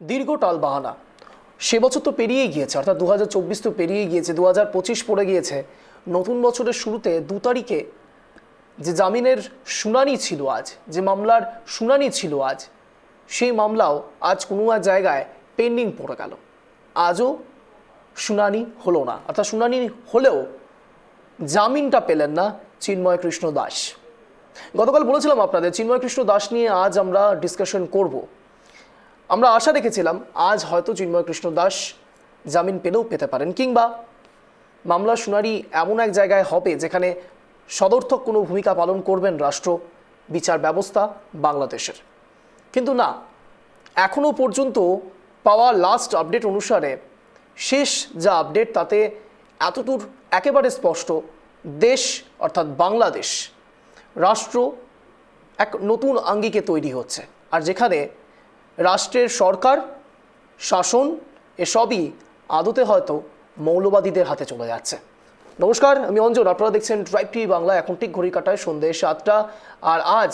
দীর্ঘ টালবাহানা। সে বছর তো পেরিয়ে গিয়েছে, অর্থাৎ 2024 তো পেরিয়ে গিয়েছে, 2025 পড়ে গিয়েছে। নতুন বছরের শুরুতে 2 তারিখে যে জামিনের শুনানি ছিল আজ, যে মামলার শুনানি ছিল আজ, সেই মামলাও আজ কোনো এক জায়গায় পেন্ডিং পড়ে গেল। আজও শুনানি হলো না, অর্থাৎ শুনানি হলেও জামিনটা পেলেন না চিন্ময় কৃষ্ণ দাস। গতকাল বলেছিলাম আপনাদের চিন্ময় কৃষ্ণ দাস নিয়ে আজ আমরা ডিসকাশন করব। আমরা আশা রেখেছিলাম আজ হয়তো চিন্ময় কৃষ্ণ দাস জামিন পেলেও পেতে পারেন, কিংবা মামলার শুনানি এমন এক জায়গায় হবে যেখানে সদর্থক কোনো ভূমিকা পালন করবেন রাষ্ট্র বিচার ব্যবস্থা বাংলাদেশের। কিন্তু না, এখনও পর্যন্ত পাওয়া লাস্ট আপডেট অনুসারে শেষ যা আপডেট তাতে এতদূর একেবারে স্পষ্ট, দেশ অর্থাৎ বাংলাদেশ রাষ্ট্র এক নতুন আঙ্গিকে তৈরি হচ্ছে, আর যেখানে রাষ্ট্রের সরকার শাসন এসবই আদতে হয়তো মৌলবাদীদের হাতে চলে যাচ্ছে। নমস্কার, আমি অঞ্জন, আপনারা দেখছেন ট্রাইব টিভি বাংলা। এখন ঠিক ঘড়ি কাটায় সন্ধ্যে 7টা। আর আজ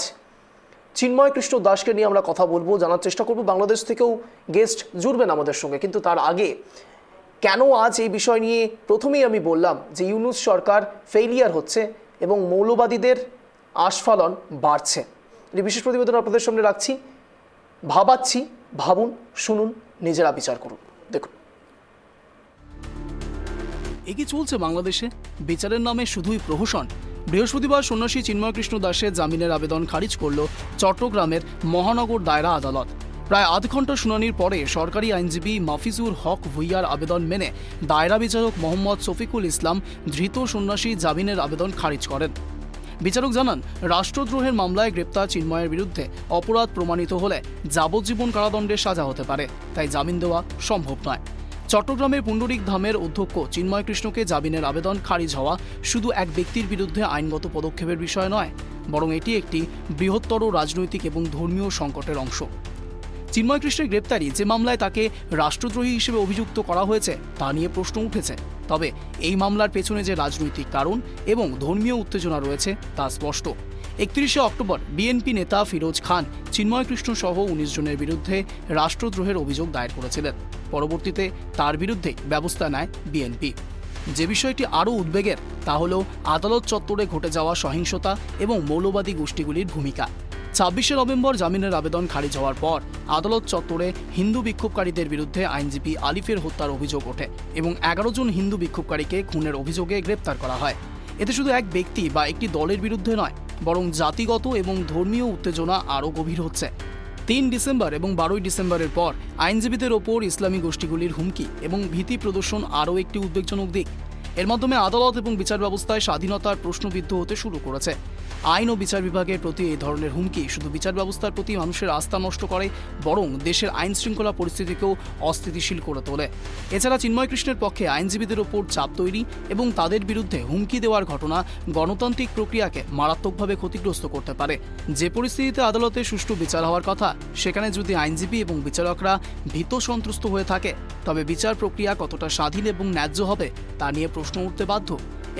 চিন্ময় কৃষ্ণ দাসকে নিয়ে আমরা কথা বলবো, জানার চেষ্টা করব। বাংলাদেশ থেকেও গেস্ট জুড়বেন আমাদের সঙ্গে, কিন্তু তার আগে কেন আজ এই বিষয় নিয়ে প্রথমেই আমি বললাম যে ইউনূস সরকার ফেইলিয়ার হচ্ছে এবং মৌলবাদীদের আস্ফালন বাড়ছে। এই বিশেষ প্রতিবেদন আপনাদের সামনে রাখছি, ভাবাচ্ছি, ভাবুন, শুনুন, নিজেরা বিচার করুন। দেখুন, এগিয়ে চলছে বাংলাদেশে বিচারের নামে শুধুই প্রহসন। বৃহস্পতিবার সন্ন্যাসী চিন্ময় কৃষ্ণ দাসের জামিনের আবেদন খারিজ করল চট্টগ্রামের মহানগর দায়রা আদালত। প্রায় আধ ঘন্টা শুনানির পরে সরকারি আইনজীবী মাফিজুর হক ভুইয়ার আবেদন মেনে দায়রা বিচারক মোহাম্মদ শফিকুল ইসলাম ধৃত সন্ন্যাসী জামিনের আবেদন খারিজ করেন। বিচারক জানান, রাষ্ট্রদ্রোহের মামলায় গ্রেপ্তার চিন্ময়ের বিরুদ্ধে অপরাধ প্রমাণিত হলে যাবজ্জীবন কারাদণ্ডের সাজা হতে পারে, তাই জামিন দেওয়া সম্ভব নয়। চট্টগ্রামের পুণ্ডরিক ধামের অধ্যক্ষ চিন্ময় কৃষ্ণকে জামিনের আবেদন খারিজ হওয়া শুধু এক ব্যক্তির বিরুদ্ধে আইনগত পদক্ষেপের বিষয় নয়, বরং এটি একটি বৃহত্তর রাজনৈতিক এবং ধর্মীয় সংকটের অংশ। চিন্ময় কৃষ্ণের গ্রেপ্তারি যে মামলায় তাকে রাষ্ট্রদ্রোহী হিসেবে অভিযুক্ত করা হয়েছে তা নিয়ে প্রশ্ন উঠেছে। তবে এই মামলার পেছনে যে রাজনৈতিক কারণ এবং ধর্মীয় উত্তেজনা রয়েছে তা স্পষ্ট। 31শে অক্টোবর বিএনপি নেতা ফিরোজ খান চিন্ময় কৃষ্ণ সহ 19 জনের বিরুদ্ধে রাষ্ট্রদ্রোহের অভিযোগ দায়ের করেছিলেন। পরবর্তীতে তার বিরুদ্ধে ব্যবস্থা নেয় বিএনপি। যে বিষয়টি আরও উদ্বেগের তা হল আদালত চত্বরে ঘটে যাওয়া সহিংসতা এবং মৌলবাদী গোষ্ঠীগুলির ভূমিকা। 26শে নভেম্বর জামিনের আবেদন খারিজ হওয়ার পর আদালত চত্বরে হিন্দু বিক্ষোভকারীদের বিরুদ্ধে আইনজীবী আলিফের হত্যার অভিযোগ ওঠে এবং 11 জন হিন্দু বিক্ষোভকারীকে খুনের অভিযোগে গ্রেপ্তার করা হয়। এতে শুধু এক ব্যক্তি বা একটি দলের বিরুদ্ধে নয়, বরং জাতিগত এবং ধর্মীয় উত্তেজনা আরও গভীর হচ্ছে। 3 ডিসেম্বর এবং 12 ডিসেম্বরের পর আইনজীবীদের ওপর ইসলামী গোষ্ঠীগুলির হুমকি এবং ভীতি প্রদর্শন আরও একটি উদ্বেগজনক দিক। এর মাধ্যমে আদালত এবং বিচার ব্যবস্থায় স্বাধীনতার প্রশ্নবিদ্ধ হতে শুরু করেছে। আইন ও বিচার বিভাগের প্রতি এই ধরনের হুমকি শুধু বিচার ব্যবস্থার প্রতি মানুষের আস্থা নষ্ট করে, বরং দেশের আইন শৃঙ্খলা পরিস্থিতিকেও অস্থিতিশীল করে তোলে। এছাড়া চিন্ময় কৃষ্ণের পক্ষে আইনজীবীদের ওপর চাপ তৈরি এবং তাদের বিরুদ্ধে হুমকি দেওয়ার ঘটনা গণতান্ত্রিক প্রক্রিয়াকে মারাত্মকভাবে ক্ষতিগ্রস্ত করতে পারে। যে পরিস্থিতিতে আদালতে সুষ্ঠু বিচার হওয়ার কথা, সেখানে যদি আইনজীবী এবং বিচারকরা ভীত সন্ত্রস্ত হয়ে থাকে, তবে বিচার প্রক্রিয়া কতটা স্বাধীন এবং ন্যায্য হবে তা নিয়ে প্রশ্ন উঠতে বাধ্য।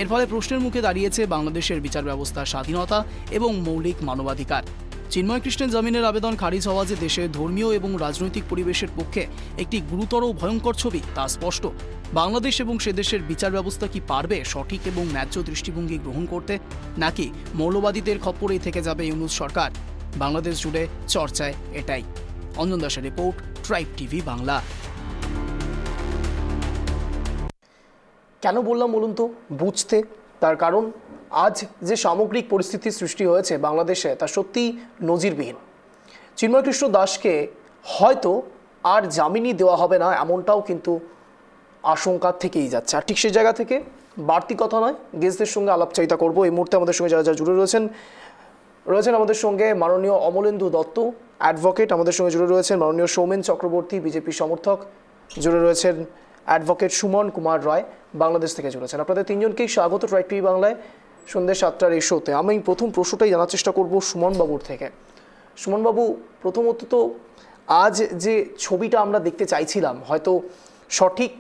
এর ফলে প্রশ্নের মুখে দাঁড়িয়েছে বাংলাদেশের বিচার ব্যবস্থার স্বাধীনতা এবং মৌলিক মানবাধিকার। চিন্ময় কৃষ্ণের জামিনের আবেদন খারিজ হওয়া যে দেশের ধর্মীয় এবং রাজনৈতিক পরিবেশের পক্ষে একটি গুরুতর ও ভয়ঙ্কর ছবি তা স্পষ্ট। বাংলাদেশ এবং সে দেশের বিচার ব্যবস্থা কি পারবে সঠিক এবং ন্যায্য দৃষ্টিভঙ্গি গ্রহণ করতে, নাকি মৌলবাদীদের খপ্পরেই থেকে যাবে ইউনূস সরকার? বাংলাদেশ জুড়ে চর্চায় এটাই। অঞ্জন দাসের রিপোর্ট, ট্রাইব টিভি বাংলা। কেন বললাম বলুন তো? বুঝতে। তার কারণ আজ যে সামগ্রিক পরিস্থিতির সৃষ্টি হয়েছে বাংলাদেশে তা সত্যিই নজিরবিহীন। চিন্ময় কৃষ্ণ দাসকে হয়তো আর জামিনই দেওয়া হবে না, এমনটাও কিন্তু আশঙ্কা থেকেই যাচ্ছে। আর ঠিক সেই জায়গা থেকে বাড়তি কথা নয়, গেস্টদের সঙ্গে আলাপচারিতা করব। এই মুহূর্তে আমাদের সঙ্গে যারা জুড়ে রয়েছেন আমাদের সঙ্গে মাননীয় অমলেন্দু দত্ত অ্যাডভোকেট, আমাদের সঙ্গে জুড়ে রয়েছেন মাননীয় সৌমেন চক্রবর্তী বিজেপি সমর্থক, জুড়ে রয়েছেন অ্যাডভোকেট সুমন কুমার রায় বাংলাদেশ থেকে জুড়েছেন। আপনাদের তিনজনকেই স্বাগত ট্রাইব টিভি বাংলায় সন্ধ্যে 7টার এই শোতে। আমি প্রথম প্রশ্নটাই জানার চেষ্টা করব সুমনবাবুর থেকে। সুমনবাবু, প্রথমত তো আজ যে ছবিটা আমরা দেখতে চাইছিলাম, হয়তো সঠিক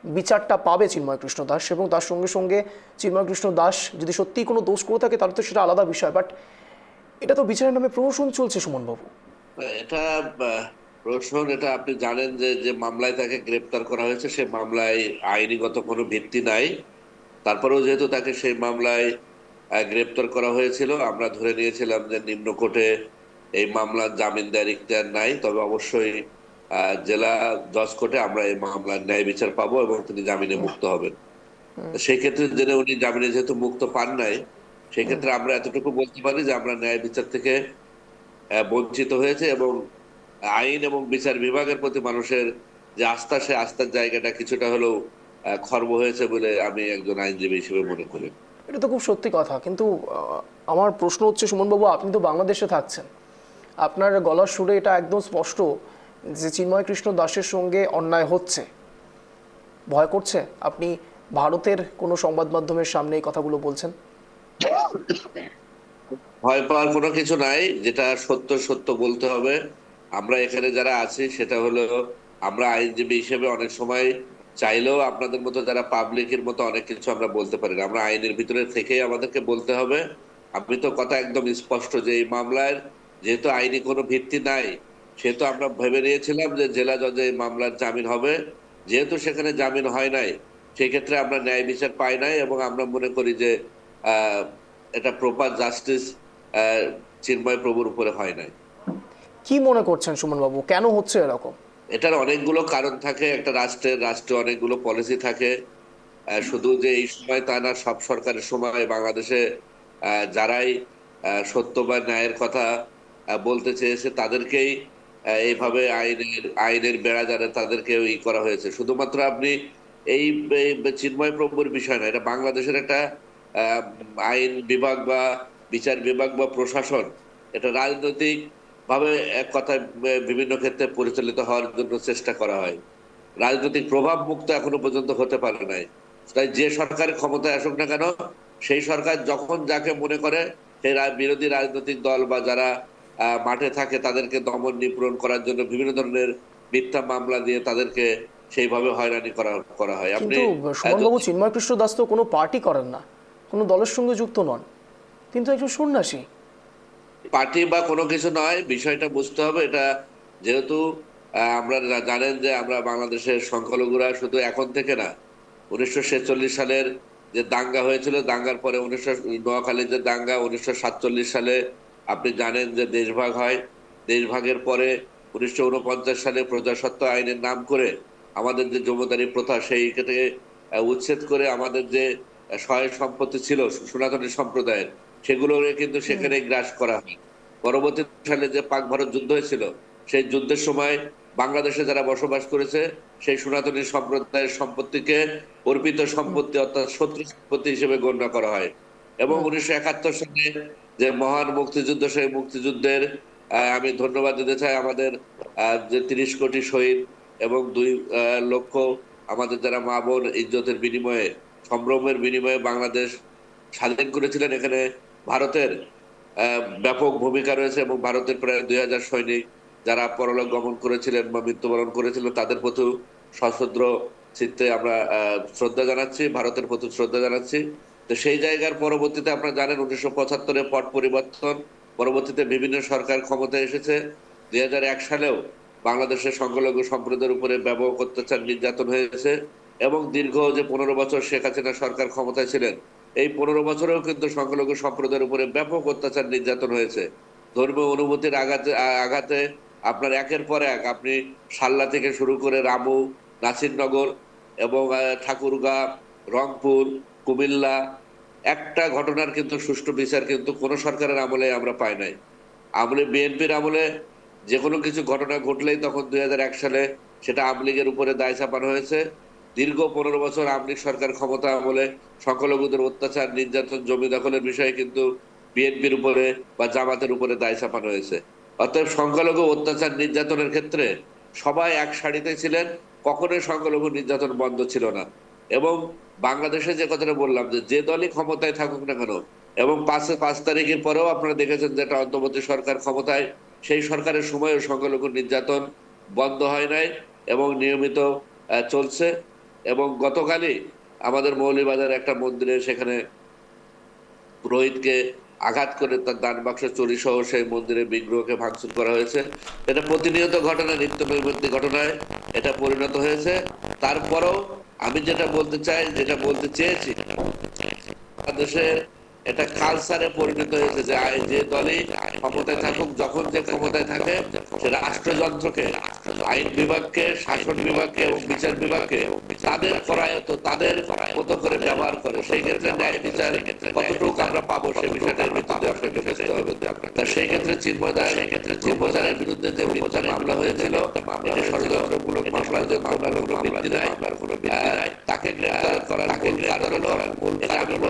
বিচারটা পাবে চিন্ময় কৃষ্ণ দাস, এবং তার সঙ্গে সঙ্গে চিন্ময় কৃষ্ণ দাস যদি সত্যিই কোনো দোষ করে থাকে তাহলে তো সেটা আলাদা বিষয়, বাট এটা তো বিচারের নামে প্রহসন চলছে সুমনবাবু। এটা প্রশ্ন এটা আপনি জানেন যে যে মামলায় তাকে গ্রেপ্তার করা হয়েছে সে মামলায় আইনিগত কোনো ভিত্তি নাই। তারপরেও যেহেতু তাকে সেই মামলায় গ্রেপ্তার করা হয়েছিল, আমরা ধরে নিয়েছিলাম যে নিম্ন কোর্টে এই মামলার জামিন দেওয়ার ইখতিয়ার নাই। তবে অবশ্যই জেলা জজ কোর্টে আমরা এই মামলার ন্যায় বিচার পাবো এবং তিনি জামিনে মুক্ত হবেন। তো সেই ক্ষেত্রে জেনে উনি জামিনে যেহেতু মুক্ত পান নাই, সেই ক্ষেত্রে আমরা এতটুকু বলতে পারি যে আমরা ন্যায় বিচার থেকে বঞ্চিত হয়েছে এবং আইন এবং বিচার বিভাগের প্রতি মানুষের যে আস্থা, সে আস্থার জায়গাটা কিছুটা হলেও খর্ব হয়েছে বলে আমি একজন আইনজীবী হিসেবে মনে করি। এটা তো খুব সত্যি কথা, কিন্তু আমার প্রশ্ন হচ্ছে সুমনবাবু, আপনি তো বাংলাদেশে থাকছেন, আপনার গলার সুরে এটা একদম স্পষ্ট যে চিন্ময় কৃষ্ণ দাসের সঙ্গে অন্যায় হচ্ছে। ভয় করছে আপনি ভারতের কোনো সংবাদ মাধ্যমের সামনে এই কথাগুলো বলছেন? ভয় পাওয়ার কোনো কিছু নাই, যেটা সত্য সত্য বলতে হবে। আমরা এখানে যারা আছি সেটা হলো, আমরা আইনজীবী হিসেবে অনেক সময় চাইলেও আপনাদের মতো যারা পাবলিকের মতো অনেক কিছু আমরা বলতে পারি না। আমরা আইনের ভিতরে থেকেই আমাদেরকে বলতে হবে। আমি তো কথা একদম স্পষ্ট যে এই মামলার যেহেতু আইনি কোনো ভিত্তি নাই, সেহেতু আমরা ভেবে নিয়েছিলাম যে জেলা জজে এই মামলার জামিন হবে। যেহেতু সেখানে জামিন হয় নাই, সেই ক্ষেত্রে আমরা ন্যায় বিচার পাই নাই এবং আমরা মনে করি যে আহ এটা প্রপার জাস্টিস চিন্ময় প্রভুর উপরে হয় নাই। কি মনে করছেন সুমনবাবু, কেন হচ্ছে এরকম? এটার অনেকগুলো কারণ থাকে। একটা রাষ্ট্রে অনেকগুলো পলিসি থাকে। শুধু যে এই সময় তা না, সব সরকারের সময় বাংলাদেশে যারাই সত্য বা ন্যায়ের কথা বলতে চেয়েছে তাদেরকেই এইভাবে আইনের বেড়া জানে তাদেরকে ই করা হয়েছে। শুধুমাত্র আপনি এই এই চিন্ময় প্রভুর বিষয় না, এটা বাংলাদেশের একটা আহ, আইন বিভাগ বা বিচার বিভাগ বা প্রশাসন, এটা রাজনৈতিক ভাবে এক কথায় বিভিন্ন ক্ষেত্রে পরিচালিত হওয়ার জন্য চেষ্টা করা হয়। রাজনৈতিক প্রভাব মুক্ত এখনো পর্যন্ত হতে পারে নাই। তাই যে সরকারের ক্ষমতায় আসুক না কেন, সেই সরকার যখন যাকে মনে করে সেই বিরোধী রাজনৈতিক দল বা যারা মাঠে থাকে তাদেরকে দমন নিপীড়ন করার জন্য বিভিন্ন ধরনের মিথ্যা মামলা দিয়ে তাদেরকে সেইভাবে হয়রানি করা করা হয়। আপনি কিন্তু সুমনবাবু, চিন্ময় কৃষ্ণ দাস তো কোনো পার্টি করেন না, কোনো দলের সঙ্গে যুক্ত নন, কিন্তু একজন সন্ন্যাসী। পার্টি বা কোনো কিছু নয়, বিষয়টা বুঝতে হবে। এটা যেহেতু আমরা জানেন যে আমরা বাংলাদেশের সংখ্যালঘুরা শুধু এখন থেকে না, 1946 সালের যে দাঙ্গা হয়েছিল, দাঙ্গার পরে নোয়াখালীর যে দাঙ্গা 1947 সালে আপনি জানেন যে দেশভাগ হয়। দেশভাগের পরে 1949 সালে প্রজাস্বত্ব আইনের নাম করে আমাদের যে জমিদারি প্রথা সেই থেকে উচ্ছেদ করে আমাদের যে সহায় সম্পত্তি ছিল সনাতনী সম্প্রদায়ের, সেগুলো কিন্তু সেখানে গ্রাস করা হয়। পরবর্তী সালে যে পাক ভারত যুদ্ধ হয়েছিল, সেই যুদ্ধের সময় বাংলাদেশে যারা বসবাস করেছে সেই সনাতনী সম্প্রদায়ের সম্পত্তিকে অর্পিত সম্পত্তি অর্থাৎ শত্রু সম্পত্তি হিসেবে গণ্য করা হয়। এবং 1971 সালে যে মহান মুক্তিযুদ্ধ, সেই মুক্তিযুদ্ধের আমি ধন্যবাদ দিতে চাই আমাদের যে 30 কোটি শহীদ এবং 2 লক্ষ আমাদের যারা মা বোন ইজ্জতের বিনিময়ে, সম্ভ্রমের বিনিময়ে বাংলাদেশ স্বাধীন করেছিলেন। এখানে ভারতের ব্যাপক ভূমিকা রয়েছে এবং ভারতের প্রায় 2000 সৈনিক যারা পরলোক গমন করেছিলেন বা মৃত্যুবরণ করেছিলেন তাদের প্রতি সশ্রদ্ধ চিত্তে আমরা শ্রদ্ধা জানাচ্ছি, ভারতের প্রতি শ্রদ্ধা জানাচ্ছি। তো সেই জায়গার পরবর্তীতে আপনারা জানেন 1975-এ পট পরিবর্তন, পরবর্তীতে বিভিন্ন সরকার ক্ষমতায় এসেছে। 2001 সালেও বাংলাদেশের সংখ্যালঘু সম্প্রদায়ের উপরে ব্যাপক অত্যাচার নির্যাতন হয়েছে এবং দীর্ঘ যে 15 বছর শেখ হাসিনা সরকার ক্ষমতায় ছিলেন, এই 15 বছরেও কিন্তু সংখ্যালঘু সম্প্রদায়ের উপরে ব্যাপক অত্যাচার নির্যাতন হয়েছে। ধর্মীয় অনুভূতির আঘাতে আঘাতে আপনার একের পর এক আপনি সাল্লা থেকে শুরু করে রামু, নাসিরনগর এবং ঠাকুরগাঁ, রংপুর, কুমিল্লা, একটা ঘটনার কিন্তু সুষ্ঠু বিচার কিন্তু কোন সরকারের আমলে আমরা পাই নাই। আমলে বিএনপির আমলে যে কোনো কিছু ঘটনা ঘটলেই তখন 2001 সালে সেটা আওয়ামী লীগের উপরে দায় চাপানো হয়েছে। দীর্ঘ 15 বছর আওয়ামী লীগ সরকার ক্ষমতা আমলে সংখ্যালঘুদের অত্যাচার নির্যাতন জমি দখলের বিষয়ে কিন্তু বিএনপির উপরে বা জামাতের উপরে দায় চাপানো হয়েছে। অতএব সংখ্যালঘু অত্যাচার নির্যাতনের ক্ষেত্রে সবাই এক সারিতে ছিলেন, কখনোই সংখ্যালঘু নির্যাতন বন্ধ ছিল না। এবং বাংলাদেশে যে কথাটা বললাম যে যে দলই ক্ষমতায় থাকুক না কেন, এবং 5 তারিখের পরেও আপনারা দেখেছেন যে একটা অন্তর্বর্তী সরকার ক্ষমতায়, সেই সরকারের সময়ও সংখ্যালঘু নির্যাতন বন্ধ হয় নাই এবং নিয়মিত চলছে। এবং গতকালই আমাদের মৌলভীবাজার একটা মন্দিরে সেখানে পুরোহিতকে আঘাত করে তার দান বাক্স চুরি সহ সেই মন্দিরের বিগ্রহকে ভাঙচুর করা হয়েছে। এটা প্রতিনিয়ত ঘটনা, নিত্য নৈমিত্তিক ঘটনায় এটা পরিণত হয়েছে। তারপরেও আমি যেটা বলতে চাই, যেটা বলতে চেয়েছি, দেশে এটা কালচারে পরিণত হয়েছে যে যে দলই ক্ষমতায় থাকুক, যখন যে ক্ষমতায় থাকে সে রাষ্ট্রযন্ত্রকে, আইন বিভাগকে, শাসন বিভাগকে এবং বিচার বিভাগকে তাদের করায়ত, তাদের মতো করে ব্যবহার করে। সেই ক্ষেত্রে ন্যায় বিচার কতটুকু আমরা পাবো সে বিষয়টা সেই ক্ষেত্রে চিন্ময়দারের বিরুদ্ধে যে মিথ্যা মামলা হয়েছিল, এটি ষড়যন্ত্রমূলক মামলা, যে মামলাগুলো ভিত্তি নাই, তাকে গ্রেফতার করার মূল কারণ হলো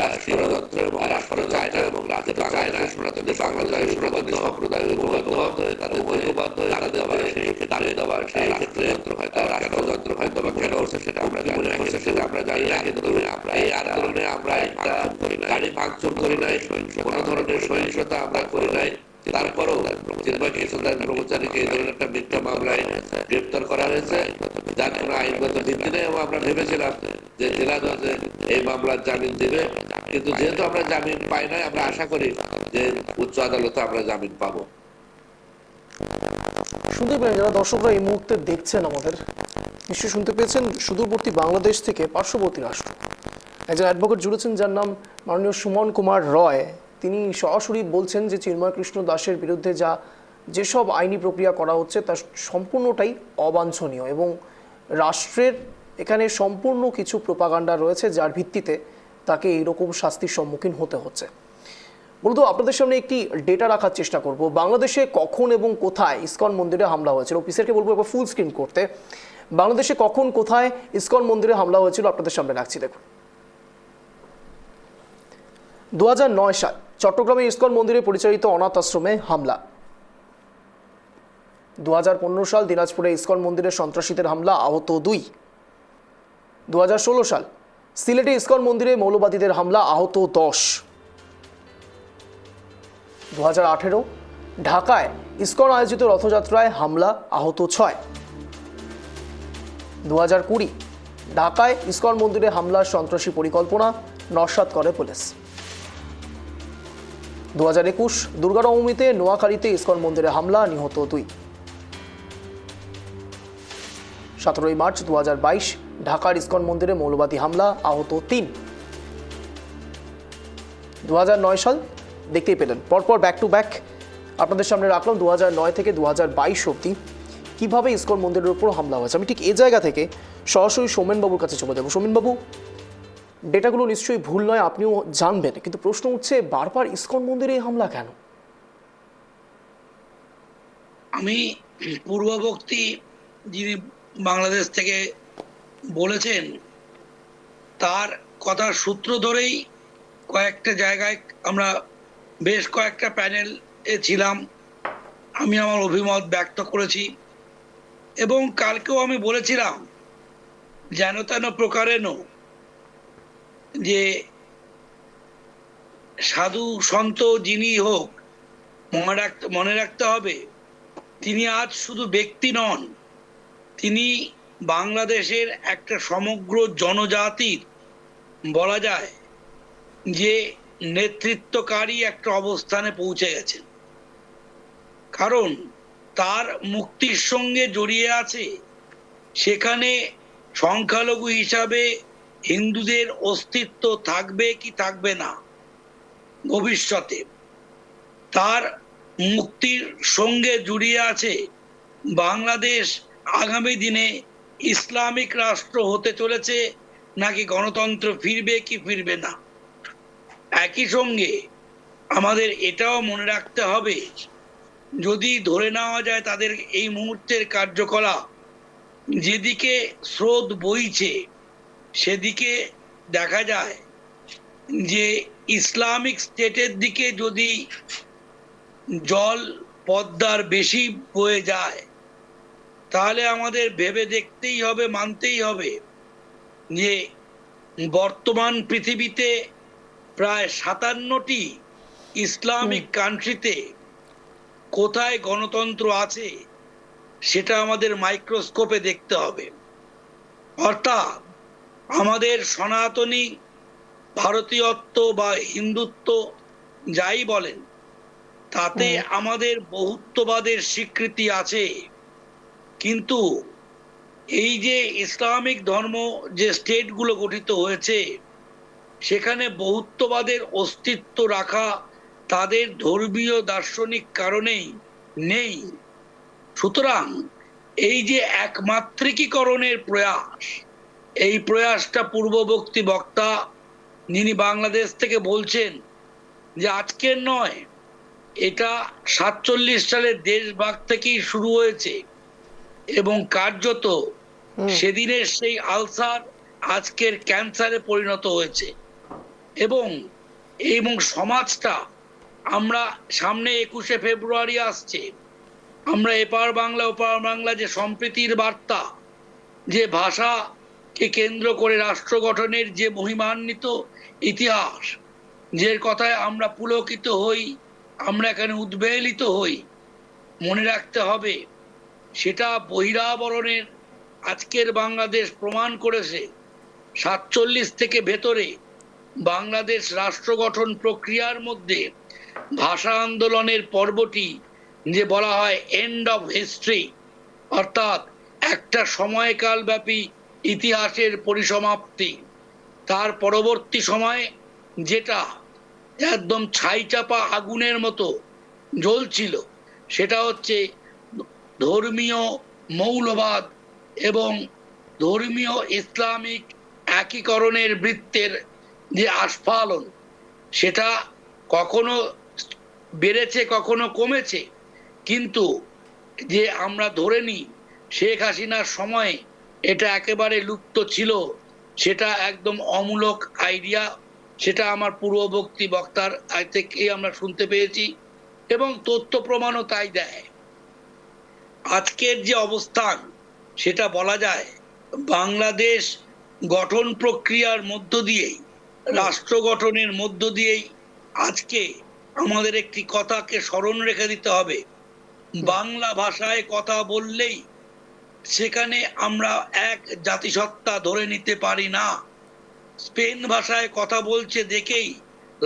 রাষ্ট্রীয় যন্ত্র এবং রাষ্ট্র চায় না, এবং রাতে চায় না সনাতনী বাংলাদেশের সনাতনী সম্প্রদায় ঐক্যবদ্ধ হয়ে তাদের ঐক্যবদ্ধ হয়ে তারা দেওয়া সেই দাঁড়িয়ে দেওয়ার সেই রাষ্ট্রযন্ত্র হয়তো হয়তো বা কেন হচ্ছে সেটা আমরা জানি না। কিন্তু আমরা এই আন্দোলনে আমরা একটা গাড়ি ভাঙচুর করি নাই, কোনো ধরনের সহিংসতা আমরা করি নাই। তারপরেও চিন্ময় কৃষ্ণদাস ব্রহ্মচারীকে এই ধরনের একটা মিথ্যা মামলায় গ্রেপ্তার করা হয়েছে, যার কোনো আইনগত ভিত্তি নেই। এবং আমরা ভেবেছিলাম যে জেলা জজে এই মামলার জামিন দিবে, কিন্তু যেহেতু আমরা জামিন পাই নাই, আমরা আশা করি যে উচ্চ আদালতে আমরা জামিন পাবো। শুনতে পেলেন যারা দর্শকরা এই মুহূর্তে দেখছেন আমাদের, নিশ্চয়ই শুনতে পেয়েছেন সুদূরবর্তী বাংলাদেশ থেকে পার্শ্ববর্তী রাষ্ট্র একজন অ্যাডভোকেট জুড়েছেন যার নাম মাননীয় সুমন কুমার রয়। তিনি সরাসরি বলছেন যে চিন্ময় কৃষ্ণ দাসের বিরুদ্ধে যেসব আইনি প্রক্রিয়া করা হচ্ছে তা সম্পূর্ণটাই অবাঞ্ছনীয় এবং রাষ্ট্রের এখানে সম্পূর্ণ কিছু প্রোপাগান্ডা রয়েছে যার ভিত্তিতে তাকে এইরকম শাস্তির সম্মুখীন হতে হচ্ছে। মূলত আপনাদের সামনে একটি ডেটা রাখার চেষ্টা করব। বাংলাদেশে কখন এবং কোথায় ইসকন মন্দিরে হামলা হয়েছিল, অফিসারকে বলবো একবার ফুল স্ক্রিন করতে। বাংলাদেশে কখন কোথায় ইসকন মন্দিরে হামলা হয়েছিল আপনাদের সামনে রাখছি, দেখুন। 2009 সাল চট্টগ্রামের ইসকন মন্দিরে পরিচালিত অনাথ আশ্রমে হামলা। 2015 সাল দিনাজপুরে ইসকন মন্দিরে সন্ত্রাসীদের হামলা, আহত 2। 2016 সাল সিলেটে ইসকন মন্দিরে মৌলবাদীদের হামলা, আহত 10। 2018 ঢাকায় ইসকন আয়োজিত রথযাত্রায় হামলা, আহত 6। 2020 ঢাকায় ইসকন মন্দিরে হামলার সন্ত্রাসী পরিকল্পনা নস্যাৎ করে পুলিশ। 2021 দুর্গানবমীতে নোয়াখালীতে ইসকন মন্দিরে হামলা, নিহত 2। 17 মার্চ 2022 ঢাকার ইসকন মন্দিরে মৌলবাদী হামলা, আহত 3। 2009 সাল দেখতেই পেলেন, পরপর ব্যাক টু ব্যাক আপনাদের সামনে রাখলাম 2009 থেকে 2022 অবধি কীভাবে ইসকন মন্দিরের উপর হামলা হয়েছে। আমি ঠিক এই জায়গা থেকে সরাসরি সৌমেনবাবুর কাছে চলে যাবো। সৌমেনবাবু, ডেটাগুলো নিশ্চয়ই ভুল নয়, আপনিও জানবেন, কিন্তু প্রশ্ন উঠছে বারবার ইসকন মন্দিরে এই হামলা কেন? আমি পূর্ববর্তী যিনি বাংলাদেশ থেকে বলেছেন তার কথার সূত্র ধরেই কয়েকটা জায়গায় আমরা বেশ কয়েকটা প্যানেলে ছিলাম, আমি আমার অভিমত ব্যক্ত করেছি এবং কালকেও আমি বলেছিলাম যেন তেন প্রকারেণ যে সাধু সন্ত যিনি হোক মনে রাখতে হবে তিনি আজ শুধু ব্যক্তি নন, তিনি বাংলাদেশের একটা সমগ্র জনজাতির বলা যায় যে নেতৃত্বকারী একটা অবস্থানে পৌঁছে গেছেন। কারণ তার মুক্তির সঙ্গে জড়িয়ে আছে সেখানে সংখ্যালঘু হিসাবে হিন্দুদের অস্তিত্ব থাকবে কি থাকবে না ভবিষ্যতে, তার মুক্তির সঙ্গে জড়িয়ে আছে বাংলাদেশ আগামী দিনে ইসলামিক রাষ্ট্র হতে চলেছে নাকি গণতন্ত্র ফিরবে কি ফিরবে না। একই সঙ্গে আমাদের এটাও মনে রাখতে হবে, যদি ধরে নেওয়া যায় তাদের এই মুহূর্তের কার্যকলাপ যেদিকে স্রোত বইছে সেদিকে দেখা যায় যে ইসলামিক স্টেটের দিকে যদি জল পদ্মার বেশি বয়ে যায় তাহলে আমাদের ভেবে দেখতেই হবে, মানতেই হবে যে বর্তমান পৃথিবীতে প্রায় 57টি ইসলামিক কান্ট্রিতে কোথায় গণতন্ত্র আছে সেটা আমাদের মাইক্রোস্কোপে দেখতে হবে। অর্থাৎ আমাদের সনাতনী ভারতীয়ত্ব বা হিন্দুত্ব যাই বলেন, তাতে আমাদের বহুত্ববাদের স্বীকৃতি আছে। কিন্তু এই যে ইসলামিক ধর্ম যে স্টেটগুলো গঠিত হয়েছে, সেখানে বহুত্ববাদের অস্তিত্ব রাখা তাদের ধর্মীয় দার্শনিক কারণেই নেই। সুতরাং এই যে একমাত্রিকীকরণের প্রয়াস, এই প্রয়াসটা পূর্ববর্তী বক্তা যিনি বাংলাদেশ থেকে বলছেন যে আজকের নয়, এটা 47 সালের দেশভাগ থেকেই শুরু হয়েছে এবং কার্যত সেদিনের সেই আলসার আজকের ক্যান্সারে পরিণত হয়েছে। এবং সমাজটা, আমরা সামনে 21শে ফেব্রুয়ারি আসছে, আমরা এপার বাংলা ওপার বাংলা যে সম্প্রীতির বার্তা, যে ভাষাকে কেন্দ্র করে রাষ্ট্র গঠনের যে মহিমান্বিত ইতিহাস, যে কথায় আমরা পুলকিত হই, আমরা এখানে উদ্বেলিত হই, মনে রাখতে হবে সেটা বহিরাবরণের আজকের বাংলাদেশ প্রমাণ করেছে। 47 থেকে ভেতরে বাংলাদেশ রাষ্ট্র গঠন প্রক্রিয়ার মধ্যে ভাষা আন্দোলনের পর্বটি যে বলা হয় এন্ড অফ হিস্ট্রি, অর্থাৎ একটা সময়কাল ব্যাপী ইতিহাসের পরিসমাপ্তি, তার পরবর্তী সময়ে যেটা একদম ছাইচাপা আগুনের মতো জ্বলছিল, সেটা হচ্ছে ধর্মীয় মৌলবাদ এবং ধর্মীয় ইসলামিক একীকরণের বৃত্তের যে আস্ফালন, সেটা কখনো বেড়েছে কখনো কমেছে। কিন্তু যে আমরা ধরে নিই শেখ হাসিনার সময়ে এটা একেবারে লুপ্ত ছিল, সেটা একদম অমূলক আইডিয়া। সেটা আমার পূর্ববর্তী বক্তার থেকেই আমরা শুনতে পেয়েছি এবং তথ্য প্রমাণও তাই দেয়। আজকের যে অবস্থান, সেটা বলা যায় বাংলাদেশ গঠন প্রক্রিয়ার মধ্য দিয়েই, রাষ্ট্র গঠনের মধ্য দিয়েই আজকে আমাদের একটি কথাকে স্মরণ রেখে দিতে হবে। বাংলা ভাষায় কথা বললেই সেখানে আমরা এক জাতিসত্তা ধরে নিতে পারি না। স্পেন ভাষায় কথা বলছে দেখেই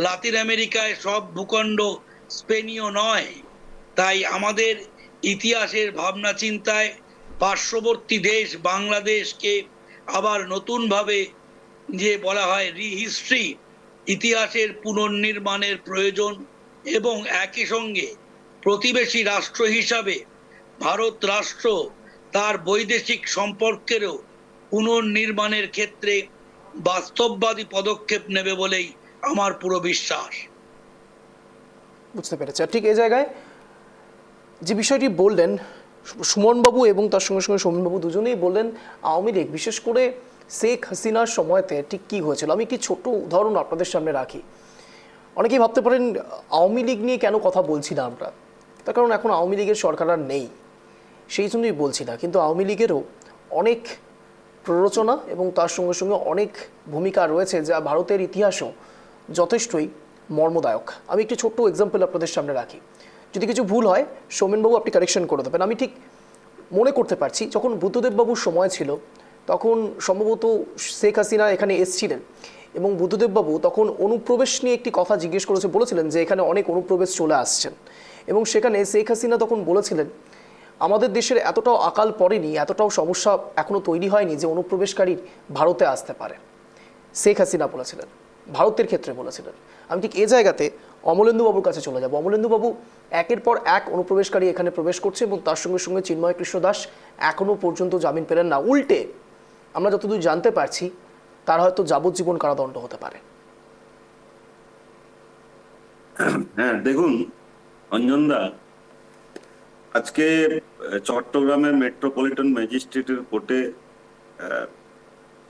লাতিন আমেরিকায় সব ভূখণ্ড স্পেনীয় নয়। তাই আমাদের ইতিহাসের ভাবনা চিন্তায় পার্শ্ববর্তী দেশ বাংলাদেশকে আবার নতুনভাবে যে বলা হয় রিহিস্ট্রি, ইতিহাসের পুনর্নির্মাণের প্রয়োজন। এবং একই সঙ্গে প্রতিবেশী রাষ্ট্র হিসাবে ভারত রাষ্ট্র তার বৈদেশিক সম্পর্কেরও পুনর্নির্মাণের ক্ষেত্রে বাস্তববাদী পদক্ষেপ নেবে বলেই আমার পুরো বিশ্বাস। বুঝতে পেরেছি। ঠিক এই জায়গায় যে বিষয়টি বললেন সুমনবাবু এবং তার সঙ্গে সঙ্গে সৌমেনবাবু দুজনেই বললেন আওয়ামী লীগ, বিশেষ করে শেখ হাসিনার সময়তে ঠিক কী হয়েছিল। আমি একটি ছোট্ট উদাহরণ আপনাদের সামনে রাখি। অনেকেই ভাবতে পারেন আওয়ামী লীগ নিয়ে কেন কথা বলছি না আমরা, তার কারণ এখন আওয়ামী লীগের সরকার আর নেই, সেই জন্যই বলছি না। কিন্তু আওয়ামী লীগেরও অনেক প্ররোচনা এবং তার সঙ্গে সঙ্গে অনেক ভূমিকা রয়েছে যা ভারতের ইতিহাসও যথেষ্টই মর্মদায়ক। আমি একটি ছোট্ট এক্সাম্পল আপনাদের সামনে রাখি, যদি কিছু ভুল হয় সৌমেনবাবু আপনি কারেকশন করে দেবেন। আমি ঠিক মনে করতে পারছি যখন বুদ্ধদেববাবুর সময় ছিল তখন সম্ভবত শেখ হাসিনা এখানে এসছিলেন এবং বুদ্ধদেববাবু তখন অনুপ্রবেশ নিয়ে একটি কথা জিজ্ঞেস করেছে, বলেছিলেন যে এখানে অনেক অনুপ্রবেশ চলে আসছেন এবং সেখানে শেখ হাসিনা তখন বলেছিলেন আমাদের দেশের এতটাও আকাল পড়েনি, এতটাও সমস্যা এখনও তৈরি হয়নি যে অনুপ্রবেশকারী ভারতে আসতে পারে। শেখ হাসিনা বলেছিলেন, ভারতের ক্ষেত্রে বলেছিলেন। আমি ঠিক এ জায়গাতে অমলেন্দুবাবুর কাছে চলে যাব। অমলেন্দুবাবু, একের পর এক অনুপ্রবেশকারী এখানে প্রবেশ করছে এবং তার সঙ্গে সঙ্গে চিন্ময় কৃষ্ণ দাস এখনও পর্যন্ত জামিন পেলেন না। উল্টে আমরা যতদূর জানতে পারছি তার হয়তো যাবজ্জীবন কারাদণ্ড হতে পারে। হ্যাঁ, দেখুন অঞ্জনদা, আজকে চট্টগ্রামের মেট্রোপলিটন ম্যাজিস্ট্রেটের কোর্টে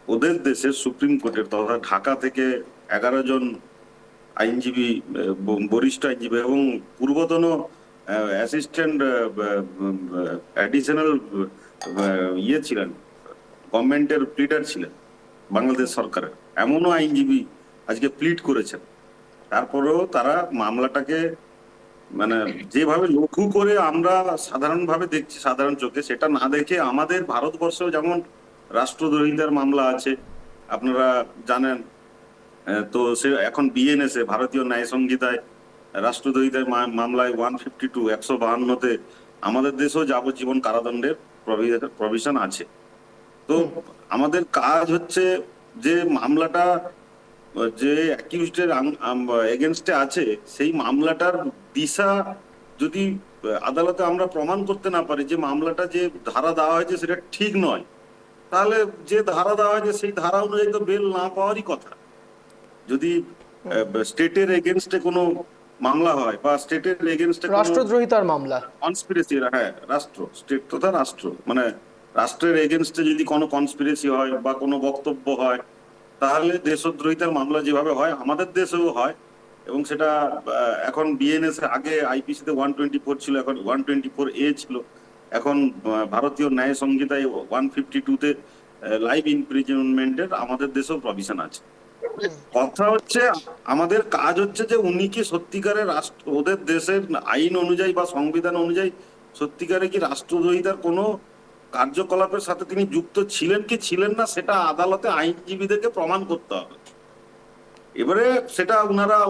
ওদের দেশের সুপ্রিম কোর্টের তথা ঢাকা থেকে 11 জন আইনজীবী, বরিষ্ঠ আইনজীবী এবং পূর্বতন অ্যাসিস্ট্যান্ট অ্যাডিশনাল ছিলেন, গভর্নমেন্টের প্লিডার ছিলেন বাংলাদেশ সরকারের, এমনও আইনজীবী আজকে প্লিড করেছেন। তারপরেও তারা মামলাটাকে মানে যেভাবে লঘু করে আমরা সাধারণভাবে দেখছি সাধারণ চোখে, সেটা না দেখে আমাদের ভারতবর্ষেও যেমন রাষ্ট্রদ্রোহিতার মামলা আছে আপনারা জানেন, তো সে এখন বিএনএসএ ভারতীয় ন্যায় সংহিতায় রাষ্ট্রদ্রোহিতার মামলায় 152 152-তে আমাদের দেশেও যাবজ্জীবন কারাদণ্ডের প্রভিশন আছে। তো আমাদের কাজ হচ্ছে যে মামলাটা যে অ্যাকিউজডের এগেনস্টে আছে সেই মামলাটার দিশা যদি আদালতে আমরা প্রমাণ করতে না পারি যে মামলাটা যে ধারা দেওয়া হয়েছে সেটা ঠিক নয়, তাহলে যে ধারা দেওয়া হয়েছে সেই ধারা অনুযায়ী তো বেল না পাওয়ারই কথা। যদি স্টেটের এগেনস্টে কোনো মামলা হয় বা স্টেটের এগেনস্টে রাষ্ট্রদ্রোহিতার মামলা, কনস্পিরেসি, হ্যাঁ রাষ্ট্র, স্টেট তথা রাষ্ট্র, মানে রাষ্ট্রের এগেনস্টে যদি কোনো কনস্পিরেসি হয় বা কোনো বক্তব্য হয়, তাহলে দেশদ্রোহিতার মামলা যেভাবে হয় আমাদের দেশেও হয়। এবং সেটা এখন বিএনএস, আগে আইপিসিতে 124 ছিল, এখন 124A ছিল, এখন ভারতীয় ন্যায় সংহিতায় 152-তে লাইফ ইমপ্রিজনমেন্টের আমাদের দেশেও প্রভিশন আছে। কথা হচ্ছে আমাদের কাজ হচ্ছে যে উনি কি সত্যিকারের রাষ্ট্র, ওদের দেশের আইন অনুযায়ী বা সংবিধান অনুযায়ী সত্যিকারে কি রাষ্ট্রদ্রোহিতার কোনো কার্যকলাপের সাথে তিনি যুক্ত ছিলেন কি ছিলেন না, সেটা আদালতে আইনজীবীদেরকে প্রমাণ করতে হবে। এবারে সেটা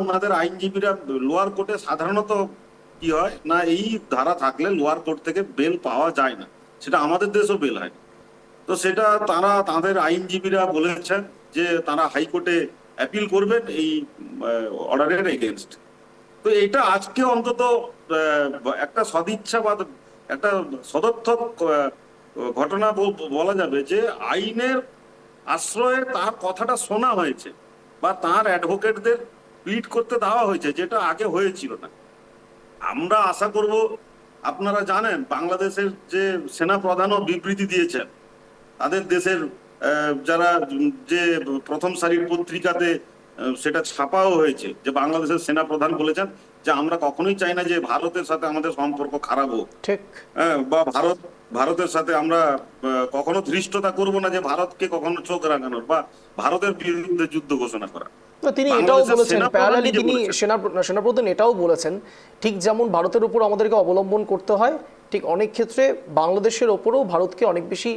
উনাদের আইনজীবীরা লোয়ার কোর্টে সাধারণত কি হয় না, এই ধারা থাকলে লোয়ার কোর্ট থেকে বেল পাওয়া যায় না, সেটা আমাদের দেশেও বেল হয়। তো সেটা তাদের আইনজীবীরা বলেছেন যে তারা হাইকোর্টে অ্যাপিল করবেন এই অর্ডারের এগেনস্ট। তো এটা আজকে অন্তত একটা সদিচ্ছা বা একটা সদর্থক ঘটনা বলা যাবে যে আইনের আশ্রয়ে তার কথাটা শোনা হয়েছে বা তার অ্যাডভোকেটদের প্লিড করতে দেওয়া হয়েছে, যেটা আগে হয়েছিল না। আমরা আশা করব, আপনারা জানেন বাংলাদেশের যে সেনা প্রধানও বিবৃতি দিয়েছেন, তাদের দেশের যারা যে প্রথম সারির পত্রিকাতে সেটা ছাপাও হয়েছে, যে বাংলাদেশের সেনা প্রধান বলেছেন যে আমরা কখনোই চাই না যে ভারতের সাথে আমাদের সম্পর্ক খারাপ হোক, ঠিক, বা ভারতের সাথে আমরা কখনো ধৃষ্টতা করব না যে ভারতকে কখনো চোখ রাঙানোর বা ভারতের বিরুদ্ধে যুদ্ধ ঘোষণা করা। তো তিনি এটাও বলেছেন, প্যারালালি তিনি সেনাপ্রধান এটাও বলেছেন, ঠিক যেমন ভারতের উপর আমাদেরকে অবলম্বন করতে হয়, ঠিক অনেক ক্ষেত্রে বাংলাদেশের ওপরেও ভারতকে অনেক বেশি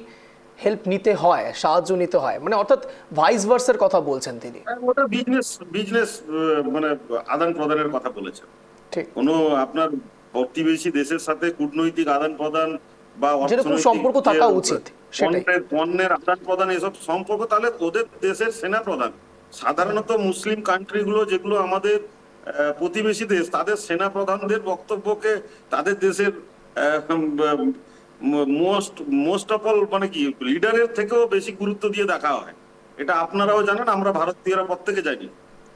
হেল্প নিতে হয়, সাহায্য নিতে হয়, মানে অর্থাৎ ভাইস ভার্সার কথা বলছেন তিনি। ওটা বিজনেস মানে আদান প্রদানের কথা বলেছেন। ঠিক, কোনো আপনার প্রতিবেশী দেশের সাথে কূটনৈতিক আদান প্রদান বা যেরকম সম্পর্ক থাকা উচিত সেটাই, পণ্যের আদান প্রদান, এসব সম্পর্ক তাহলে ওদের দেশের সেনা প্রধান, সাধারণত মুসলিম কান্ট্রিগুলো যেগুলো আমাদের প্রতিবেশী দেশ, তাদের সেনা প্রধানদের বক্তব্যকে তাদের দেশের মোস্ট অফ অল মানে কি লিডারের থেকেও বেশি গুরুত্ব দিয়ে দেখা হয়। এটা আপনারাও জানেন, আমরা ভারতীয়রা প্রত্যেকে জানি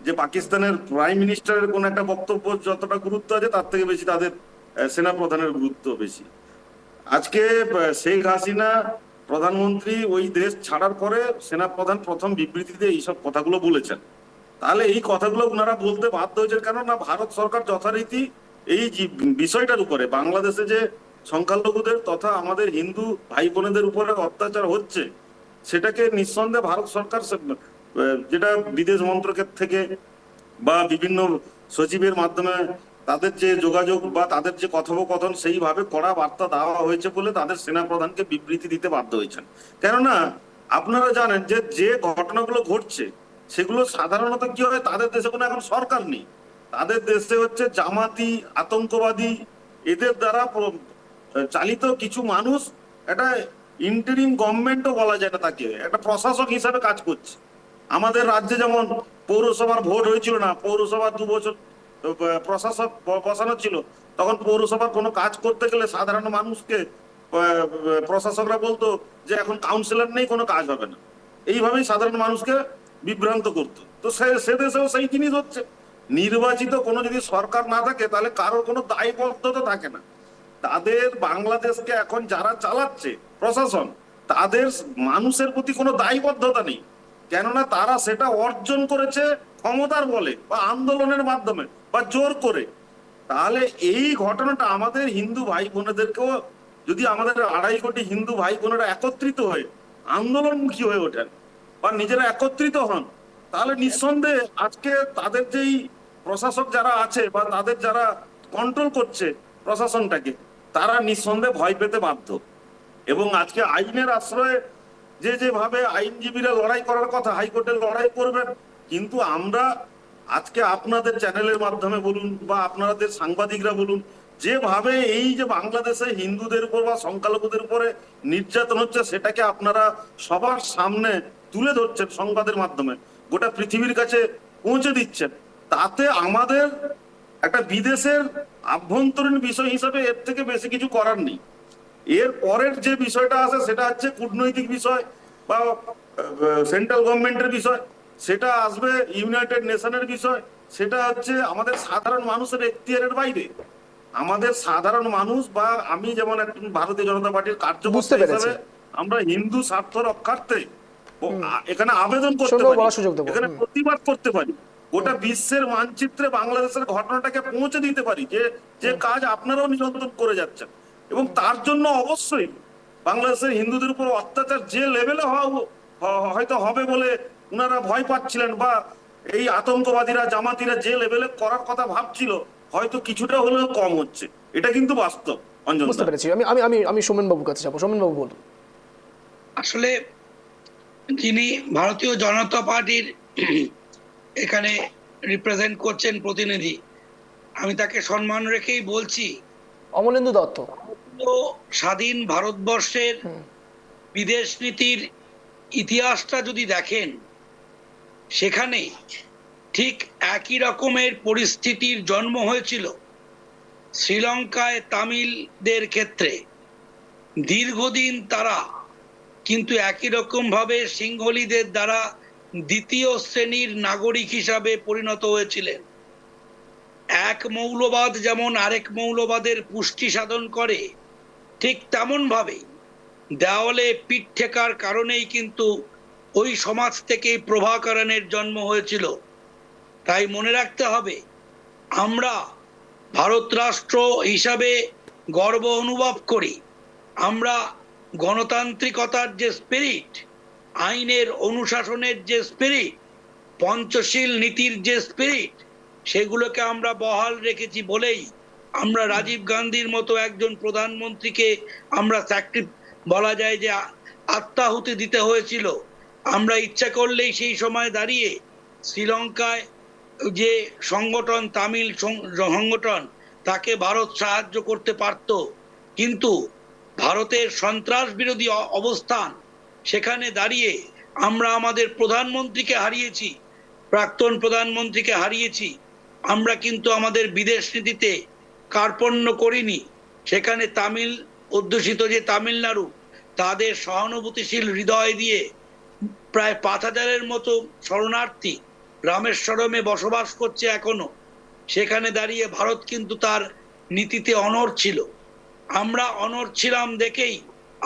যে পাকিস্তানের প্রাইম মিনিস্টারের কোন একটা বক্তব্য যতটা গুরুত্ব আছে তার থেকে বেশি তাদের সেনা প্রধানের গুরুত্ব বেশি। আজকে শেখ হাসিনা প্রধানমন্ত্রী ওই দেশ ছাড়ার পরে সেনা প্রধান প্রথম বিবৃতিতে এইসব কথাগুলো বলেছেন। তাহলে এই কথাগুলো ওনারা বলতে বাধ্য হয়েছেন কেন না, ভারত সরকার যথারীতি এই বিষয়টার উপরে, বাংলাদেশে যে সংখ্যালঘুদের তথা আমাদের হিন্দু ভাই বোনেদের উপরে অত্যাচার হচ্ছে, সেটাকে নিঃসন্দেহে ভারত সরকার যেটা বিদেশ মন্ত্রকের থেকে বা বিভিন্ন সচিবের মাধ্যমে তাদের যে যোগাযোগ বা তাদের যে কথোপকথন, সেইভাবে কড়া বার্তা দেওয়া হয়েছে বলে তাদের সেনা প্রধানকে বিবৃতি দিতে বাধ্য হয়েছেন। কেননা আপনারা জানেন যে যে ঘটনাগুলো ঘটছে সেগুলো সাধারণত কি হয়, তাদের দেশে কোনো এখন সরকার নেই, তাদের দেশে হচ্ছে জামাতি আতঙ্কবাদী এদের দ্বারা চালিত কিছু মানুষ, একটা ইন্টারিম গভর্নমেন্টও বলা যায় না, তাকে একটা প্রশাসক হিসাবে কাজ করছে। আমাদের রাজ্যে যেমন পৌরসভার ভোট হয়েছিল না, পৌরসভা 2 বছর প্রশাসক বসানো ছিল, তখন পৌরসভার কোনো কাজ করতে গেলে সাধারণ মানুষকে প্রশাসকরা বলতো যে এখন কাউন্সিলর নেই, কোনো কাজ হবে না, এইভাবেই সাধারণ মানুষকে বিভ্রান্ত করতো। তো সে দেশেও সেই জিনিস হচ্ছে, নির্বাচিত কোনো যদি সরকার না থাকে তাহলে কারোর কোনো দায়বদ্ধতা থাকে না। তাদের বাংলাদেশকে এখন যারা চালাচ্ছে প্রশাসন, তাদের মানুষের প্রতি কোনো দায়বদ্ধতা নেই, কেননা তারা সেটা অর্জন করেছে ক্ষমতার বলে বা আন্দোলনের মাধ্যমে বা জোর করে। তাহলে এই ঘটনাটা আমাদের হিন্দু ভাই বোনেদেরকেও, যদি আমাদের 2.5 কোটি হিন্দু ভাই বোনেরা একত্রিত হয়ে আন্দোলনমুখী হয়ে ওঠেন বা নিজেরা একত্রিত হন, তাহলে নিঃসন্দেহে আজকে তাদের যেই প্রশাসক যারা আছে বা তাদের যারা কন্ট্রোল করছে প্রশাসনটাকে, তারা নিঃসন্দেহে ভয় পেতে বাধ্য। এবং আজকে আইনের আশ্রয়ে যেভাবে আইনজীবীরা লড়াই করার কথা, হাইকোর্টে লড়াই করবেন, কিন্তু আমরা আজকে আপনাদের চ্যানেলের মাধ্যমে বলুন বা আপনাদের সাংবাদিকরা বলুন, যেভাবে এই যে বাংলাদেশে হিন্দুদের উপর বা সংখ্যালঘুদের উপরে নির্যাতন হচ্ছে সেটাকে আপনারা সবার সামনে তুলে ধরছেন সংবাদের মাধ্যমে, গোটা পৃথিবীর কাছে পৌঁছে দিচ্ছেন, তাতে আমাদের একটা বিদেশের আভ্যন্তরীণ বিষয় হিসাবে এর থেকে বেশি কিছু করার নেই। এর পরের যে বিষয়টা আছে সেটা হচ্ছে কূটনৈতিক বিষয় বা সেন্ট্রাল গভর্নমেন্টের বিষয়, সেটা আসবে ইউনাইটেড নেশনের বিষয়, সেটা হচ্ছে আমাদের সাধারণ মানুষের এখতিয়ারের বাইরে। আমাদের সাধারণ মানুষ বা আমি যেমন একজন ভারতীয় জনতা পার্টির বুঝতে কার্যকর্তা পেরেছি। হিসেবে আমরা হিন্দু স্বার্থ রক্ষার্থে এখানে আবেদন করতে শোনো, পারি, বলার সুযোগ দেবো। এখানে প্রতিবাদ করতে পারি, গোটা বিশ্বের মানচিত্রে বাংলাদেশের ঘটনাটাকে পৌঁছে দিতে পারি যে যে কাজ আপনারাও নিরন্তর করে যাচ্ছেন। এবং তার জন্য অবশ্যই বাংলাদেশের হিন্দুদের উপর অত্যাচার যে লেভেলে হয়তো হবে বলে ওনারা ভয় পাচ্ছিলেন, বা এই আতঙ্কবাদীরা জামাতিরা যে লেভেলে করার কথা ভাবছিল, হয়তো কিছুটা হলেও কম হচ্ছে, এটা কিন্তু বাস্তব। অঞ্জন বুঝতে পেরেছি। আমি আমি আমি আমি সোমেন বাবুর কাছে যাবো। সোমেন বাবু বলুন। আসলে যিনি ভারতীয় জনতা পার্টির এখানে রিপ্রেজেন্ট করছেন প্রতিনিধি, আমি তাকে সম্মান রেখেই বলছি, অমলেন্দু দত্ত। তো স্বাধীন ভারতবর্ষের বিদেশ নীতির ইতিহাসটা যদি দেখেন, সেখানে ঠিক একই রকমের পরিস্থিতির জন্ম হয়েছিল শ্রীলঙ্কায় তামিলদের ক্ষেত্রে। দীর্ঘদিন তারা কিন্তু একই রকম ভাবে সিংহলীদের দ্বারা দ্বিতীয় শ্রেণীর নাগরিক হিসাবে পরিণত হয়েছিলেন। এক মৌলবাদ যেমন আরেক মৌলবাদের পুষ্টি সাধন করে, ঠিক তেমন ভাবে দেওয়ালে পিঠ ঠেকার কারণেই কিন্তু ওই সমাজ থেকেই প্রভাকরণের জন্ম হয়েছিল। তাই মনে রাখতে হবে, আমরা ভারত রাষ্ট্র হিসাবে গর্ব অনুভব করি। আমরা গণতান্ত্রিকতার যে স্পিরিট, আইনের অনুশাসনের যে স্পিরিট, পঞ্চশীল নীতির যে স্পিরিট, সেগুলোকে আমরা বহাল রেখেছি বলেই আমরা রাজীব গান্ধীর মতো একজন প্রধানমন্ত্রীকে আমরা বলা যায় যে আত্মাহুতি দিতে হয়েছিল। আমরা ইচ্ছা করলেই সেই সময় দাঁড়িয়ে শ্রীলঙ্কায় যে সংগঠন, তামিল সংগঠন, তাকে ভারত সাহায্য করতে পারত, কিন্তু ভারতের সন্ত্রাস বিরোধী অবস্থান, সেখানে দাঁড়িয়ে আমরা আমাদের প্রধানমন্ত্রীকে হারিয়েছি, প্রাক্তন প্রধানমন্ত্রীকে হারিয়েছি। আমরা কিন্তু আমাদের বিদেশ নীতিতে কার্পণ্য করিনি। সেখানে তামিল অধ্যুষিত যে তামিলনাড়ু, তাদের সহানুভূতিশীল হৃদয় দিয়ে প্রায় 5,000-এর মতো শরণার্থী রামেশ্বরমে বসবাস করছে এখনো। সেখানে দাঁড়িয়ে ভারত কিন্তু তার নীতিতে অনড় ছিল। আমরা অনড় ছিলাম দেখেই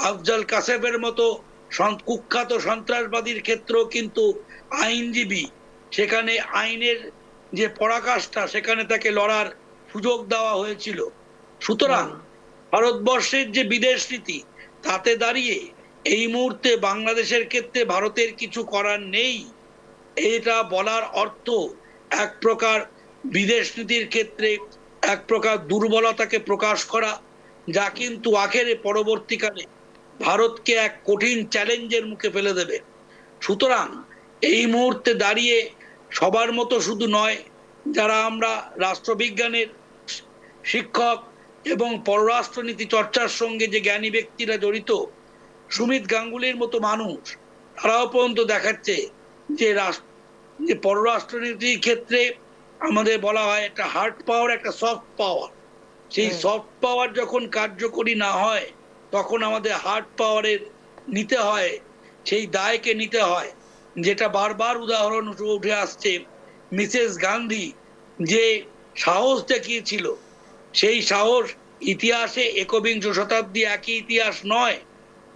আফজল কাসেমের মতো কুখ্যাত সন্ত্রাসবাদীর ক্ষেত্রেও কিন্তু আইনজীবী, সেখানে আইনের যে পরাকাষ্ঠা, সেখানে তাকে লড়ার সুযোগ দেওয়া হয়েছিল। সুতরাং ভারতবর্ষের যে বিদেশ নীতি, তাতে দাঁড়িয়ে এই মুহূর্তে বাংলাদেশের ক্ষেত্রে ভারতের কিছু করার নেই, এটা বলার অর্থ এক প্রকার বিদেশ নীতির ক্ষেত্রে এক প্রকার দুর্বলতাকে প্রকাশ করা, যা কিন্তু আখেরে পরবর্তীকালে ভারতকে এক কঠিন চ্যালেঞ্জের মুখে ফেলে দেবে। সুতরাং এই মুহূর্তে দাঁড়িয়ে সবার মতো শুধু নয়, যারা আমরা রাষ্ট্রবিজ্ঞানের শিক্ষক এবং পররাষ্ট্রনীতি চর্চার সঙ্গে যে জ্ঞানী ব্যক্তিরা জড়িত, সুমিত গাঙ্গুলির মতো মানুষ, তারাও পর্যন্ত দেখাচ্ছে যে পররাষ্ট্রনীতির ক্ষেত্রে আমাদের বলা হয় একটা হার্ড পাওয়ার, একটা সফট পাওয়ার। সেই সফট পাওয়ার যখন কার্যকরী না হয়, তখন আমাদের হার্ড পাওয়ারের নিতে হয়, সেই দায়কে নিতে হয়। যেটা বারবার উদাহরণ উঠে আসছে, মিসেস গান্ধী যে সাহস দেখিয়েছিল, সেই সাহস ইতিহাসে একবিংশ শতাব্দী একই ইতিহাস নয়,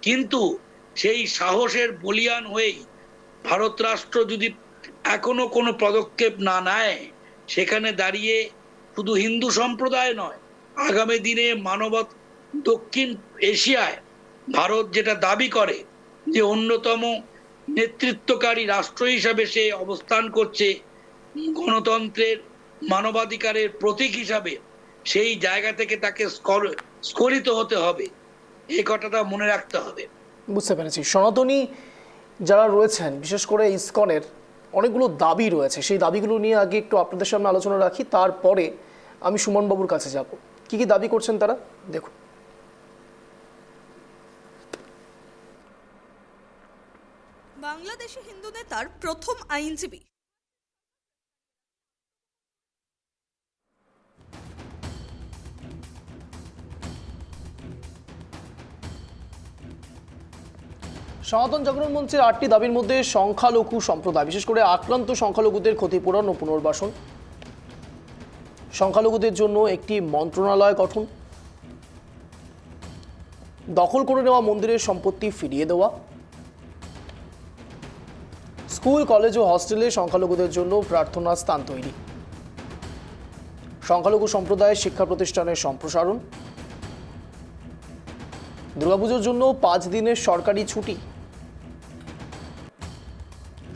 কিন্তু সেই সাহসের বলিয়ান হয়েই ভারত রাষ্ট্র যদি এখনো কোনো পদক্ষেপ না নেয়, সেখানে দাঁড়িয়ে শুধু হিন্দু সম্প্রদায় নয়, আগামী দিনে দক্ষিণ এশিয়ায় ভারত যেটা দাবি করে যে অন্যতম নেতৃত্বকারী রাষ্ট্র হিসাবে সে অবস্থান করছে, গণতন্ত্রের মানবাধিকারের প্রতীক হিসাবে, সেই জায়গা থেকে তাকে স্খলিত হতে হবে। এই কথাটা মনে রাখতে হবে। বুঝতে পেরেছি। সনাতনী যারা রয়েছেন, বিশেষ করে ইসকনের অনেকগুলো দাবি রয়েছে, সেই দাবিগুলো নিয়ে আগে একটু আপনাদের সামনে আলোচনা রাখি, তারপরে আমি সুমনবাবুর কাছে যাব। কি কি দাবি করছেন তারা দেখুন। বাংলাদেশি হিন্দু নেতার প্রথম আইনজীবী। সনাতন জাগরণ মঞ্চের 8টি দাবির মধ্যে সংখ্যালঘু সম্প্রদায়, বিশেষ করে আক্রান্ত সংখ্যালঘুদের ক্ষতিপূরণ ও পুনর্বাসন, সংখ্যালঘুদের জন্য একটি মন্ত্রণালয় গঠন, দখল করে নেওয়া মন্দিরের সম্পত্তি ফিরিয়ে দেওয়া, স্কুল কলেজ ও হস্টেলে সংখ্যালঘুদের জন্য প্রার্থনা স্থান তৈরি, সংখ্যালঘু সম্প্রদায়ের শিক্ষা প্রতিষ্ঠানের সম্প্রসারণ, দুর্গাপুজোর জন্য 5 দিনের সরকারি ছুটি,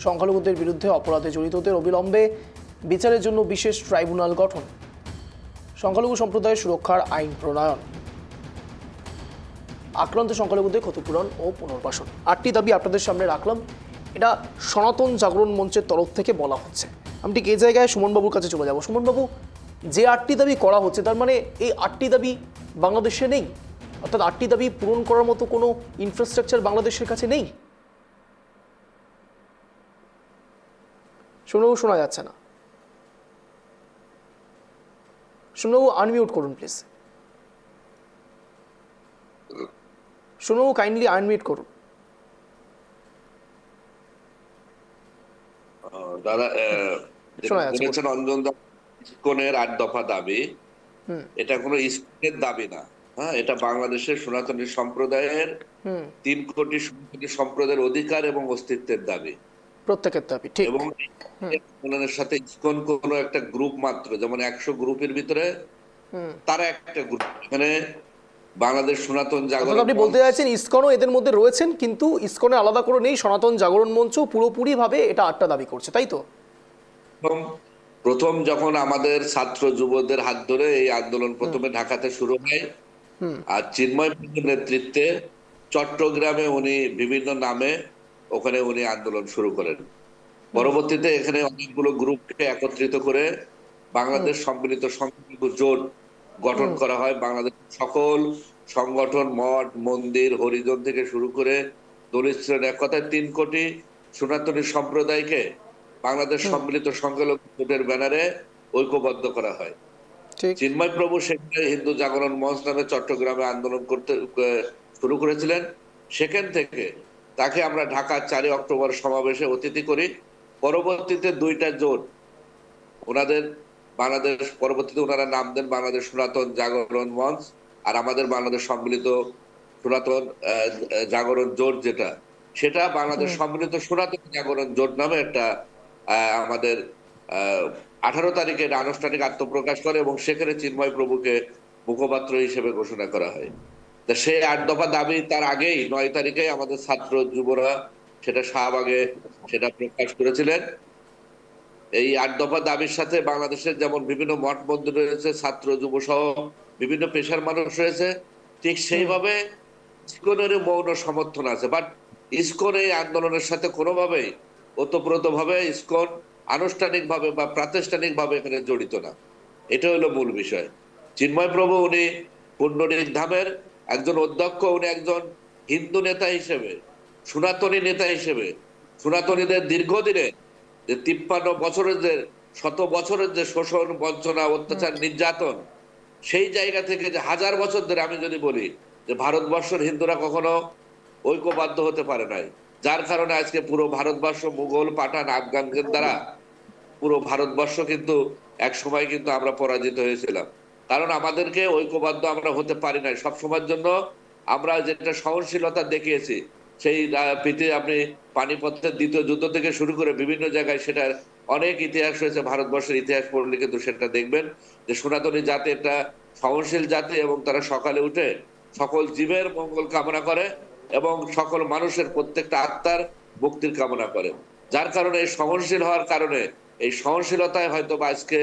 সংখ্যালঘুদের বিরুদ্ধে অপরাধে জড়িতদের অবিলম্বে বিচারের জন্য বিশেষ ট্রাইব্যুনাল গঠন, সংখ্যালঘু সম্প্রদায়ের সুরক্ষার আইন প্রণয়ন, আক্রান্ত সংখ্যালঘুদের ক্ষতিপূরণ ও পুনর্বাসন। 8টি দাবি আপনাদের সামনে রাখলাম। এটা সনাতন জাগরণ মঞ্চের তরফ থেকে বলা হচ্ছে। আমি ঠিক এই জায়গায় সুমনবাবুর কাছে চলে যাব। সুমনবাবু, যে 8টি দাবি করা হচ্ছে, তার মানে এই 8টি দাবি বাংলাদেশে নেই, অর্থাৎ 8টি দাবি পূরণ করার মতো কোনো ইনফ্রাস্ট্রাকচার বাংলাদেশের কাছে নেই। সুমনবাবু, শোনা যাচ্ছে না। সুমনবাবু, আনমিউট করুন প্লিজ। সুমনবাবু, কাইন্ডলি আনমিউট করুন। দাদা শোনা যাচ্ছে, বলেছেন অঞ্জন দা ইসকনের 8 দফা দাবি, এটা কোনো ইসকনের দাবি না। হ্যাঁ, এটা বাংলাদেশের সনাতনী সম্প্রদায়ের 3 কোটি সনাতনী সম্প্রদায়ের অধিকার এবং অস্তিত্বের দাবি, প্রত্যেকের দাবি, ঠিক। এবং আন্দোলনের সাথে ইসকন কোনো একটা গ্রুপ মাত্র, যেমন 100 গ্রুপের ভিতরে তারা একটা গ্রুপ। এখানে বাংলাদেশ সনাতন জাগরণ, আপনি বলতে চাইছেন ইসকনও এদের মধ্যে রয়েছেন, কিন্তু ইসকনে আলাদা করে নেই, সনাতন জাগরণ মঞ্চ পুরোপুরি ভাবে এটা 8টা দাবি করছে, তাই তো? প্রথম যখন আমাদের ছাত্র যুবদের হাত ধরে এই আন্দোলন প্রথমে ঢাকাতে শুরু হয়, আর চিন্ময় প্রভুর নেতৃত্বে চট্টগ্রামে উনি বিভিন্ন নামে ওখানে উনি আন্দোলন শুরু করেন। পরবর্তীতে এখানে অনেকগুলো গ্রুপকে একত্রিত করে বাংলাদেশ সম্মিলিত সংখ্যালঘু জোট গঠন করা হয়। বাংলাদেশ সকল সংগঠন, মঠ, মন্দির, হরিজন থেকে শুরু করে দলিত শ্রেণী, এক কথায় 3 কোটি সনাতনী সম্প্রদায়কে বাংলাদেশ সম্মিলিত সংখ্যালঘু জোটের ব্যানারে ঐক্যবদ্ধ করা হয়। চিন্ময় প্রভু সেখানে হিন্দু জাগরণ মঞ্চ নামে চট্টগ্রামে আন্দোলন করতে শুরু করেছিলেন। সেখান থেকে তাকে আমরা ঢাকার 4 অক্টোবর সমাবেশে অতিথি করি। পরবর্তীতে 2টা জোট ওনাদের বাংলাদেশ, পরবর্তীতে ওনারা নাম দেন বাংলাদেশ সনাতন জাগরণ মঞ্চ, আর আমাদের বাংলাদেশ সম্মিলিত সনাতন জাগরণ জোট, যেটা সেটা বাংলাদেশ সম্মিলিত সনাতন জাগরণ জোট নামে একটা আমাদের 18 তারিখে আনুষ্ঠানিক আত্মপ্রকাশ করে, এবং সেখানে চিন্ময় প্রভুকে মুখপাত্র হিসেবে ঘোষণা করা হয়। তা সেই 8 দফা দাবি তার আগেই 9 তারিখে আমাদের ছাত্র যুবরা সেটা শাহবাগে সেটা প্রকাশ করেছিলেন। এই 8 দফা দাবির সাথে বাংলাদেশের যেমন বিভিন্ন মঠ মন্দির রয়েছে, ছাত্র যুব সহ বিভিন্ন পেশার মানুষ রয়েছে, ঠিক সেইভাবে ইসকনের মৌন সমর্থন আছে। বাট ইসকন এই আন্দোলনের সাথে কোনোভাবেই ওতপ্রোতভাবে ইসকন আনুষ্ঠানিকভাবে বা প্রাতিষ্ঠানিকভাবে এখানে জড়িত না। এটা হলো মূল বিষয়। চিন্ময় প্রভু উনি পুণ্ডরিক ধামের একজন অধ্যক্ষ, উনি একজন হিন্দু নেতা হিসেবে, সনাতনী নেতা হিসেবে, সনাতনীদের দীর্ঘদিনের যে 53 বছরের যে 100 বছরের যে শোষণ, বঞ্চনা, অত্যাচার, নির্যাতন, সেই জায়গা থেকে যে 1000 বছর ধরে আমি যদি বলি যে ভারতবর্ষের হিন্দুরা কখনো ঐক্যবদ্ধ হতে পারে নাই, যার কারণে আজকে পুরো ভারতবর্ষ মুঘল, পাঠান, আফগানদের দ্বারা পুরো ভারতবর্ষ কিন্তু এক সময় কিন্তু আমরা পরাজিত হয়েছিলাম। কারণ আমাদেরকে ঐক্যবদ্ধ আমরা হতে পারি নাই সবসময়ের জন্য। আমরা যেটা সহনশীলতা দেখিয়েছি, সেই আপনি পানিপথের 2য় যুদ্ধ থেকে শুরু করে বিভিন্ন জায়গায় সেটার অনেক ইতিহাস রয়েছে। ভারতবর্ষের ইতিহাস পড়লে কিন্তু সেটা দেখবেন যে সনাতনী জাতি একটা সহনশীল জাতি, এবং তারা সকালে উঠে সকল জীবের মঙ্গল কামনা করে এবং সকল মানুষের প্রত্যেকটা আত্মার মুক্তির কামনা করে। যার কারণে এই সহনশীল হওয়ার কারণে, এই সহনশীলতায় হয়তো আজকে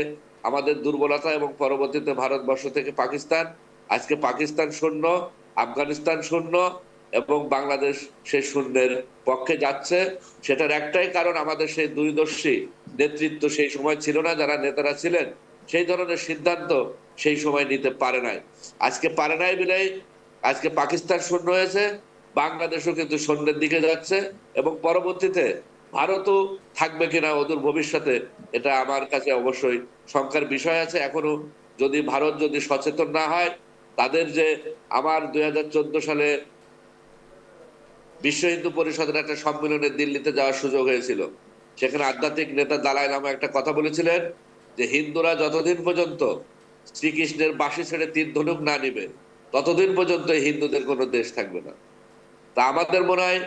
আমাদের দুর্বলতা, এবং পরবর্তীতে ভারতবর্ষ থেকে পাকিস্তান, আজকে পাকিস্তান শূন্য, আফগানিস্তান শূন্য, এবং বাংলাদেশ সেই শূন্যের পক্ষে যাচ্ছে। সেটার একটাই কারণ, আমাদের সেই দূরদর্শী নেতৃত্ব সেই সময় ছিল না, যারা নেতারা ছিলেন সেই ধরনের সিদ্ধান্ত সেই সময় নিতে পারে নাই। আজকে পারে নাই বিলেই আজকে পাকিস্তান শূন্য হয়েছে, বাংলাদেশও কিন্তু শূন্যের দিকে যাচ্ছে এবং পরবর্তীতে ভারতও থাকবে কিনা অদূর ভবিষ্যতে, এটা আমার কাছে অবশ্যই শঙ্কার বিষয় আছে। এখনো যদি ভারত যদি সচেতন না হয়, তাদের যে আমার 2014 সালে বিশ্ব হিন্দু পরিষদের একটা সম্মেলনে দিল্লিতে যাওয়ার সুযোগ হয়েছিল, সেখানে আধ্যাত্মিক নেতা দালাই লামা একটা কথা বলেছিলেন যে হিন্দুরা যতদিন পর্যন্ত শ্রীকৃষ্ণের বাঁশি ছেড়ে তীর ধনুক না নিবে, ততদিন পর্যন্ত হিন্দুদের কোনো দেশ থাকবে না। তা আমাদের মনে হয়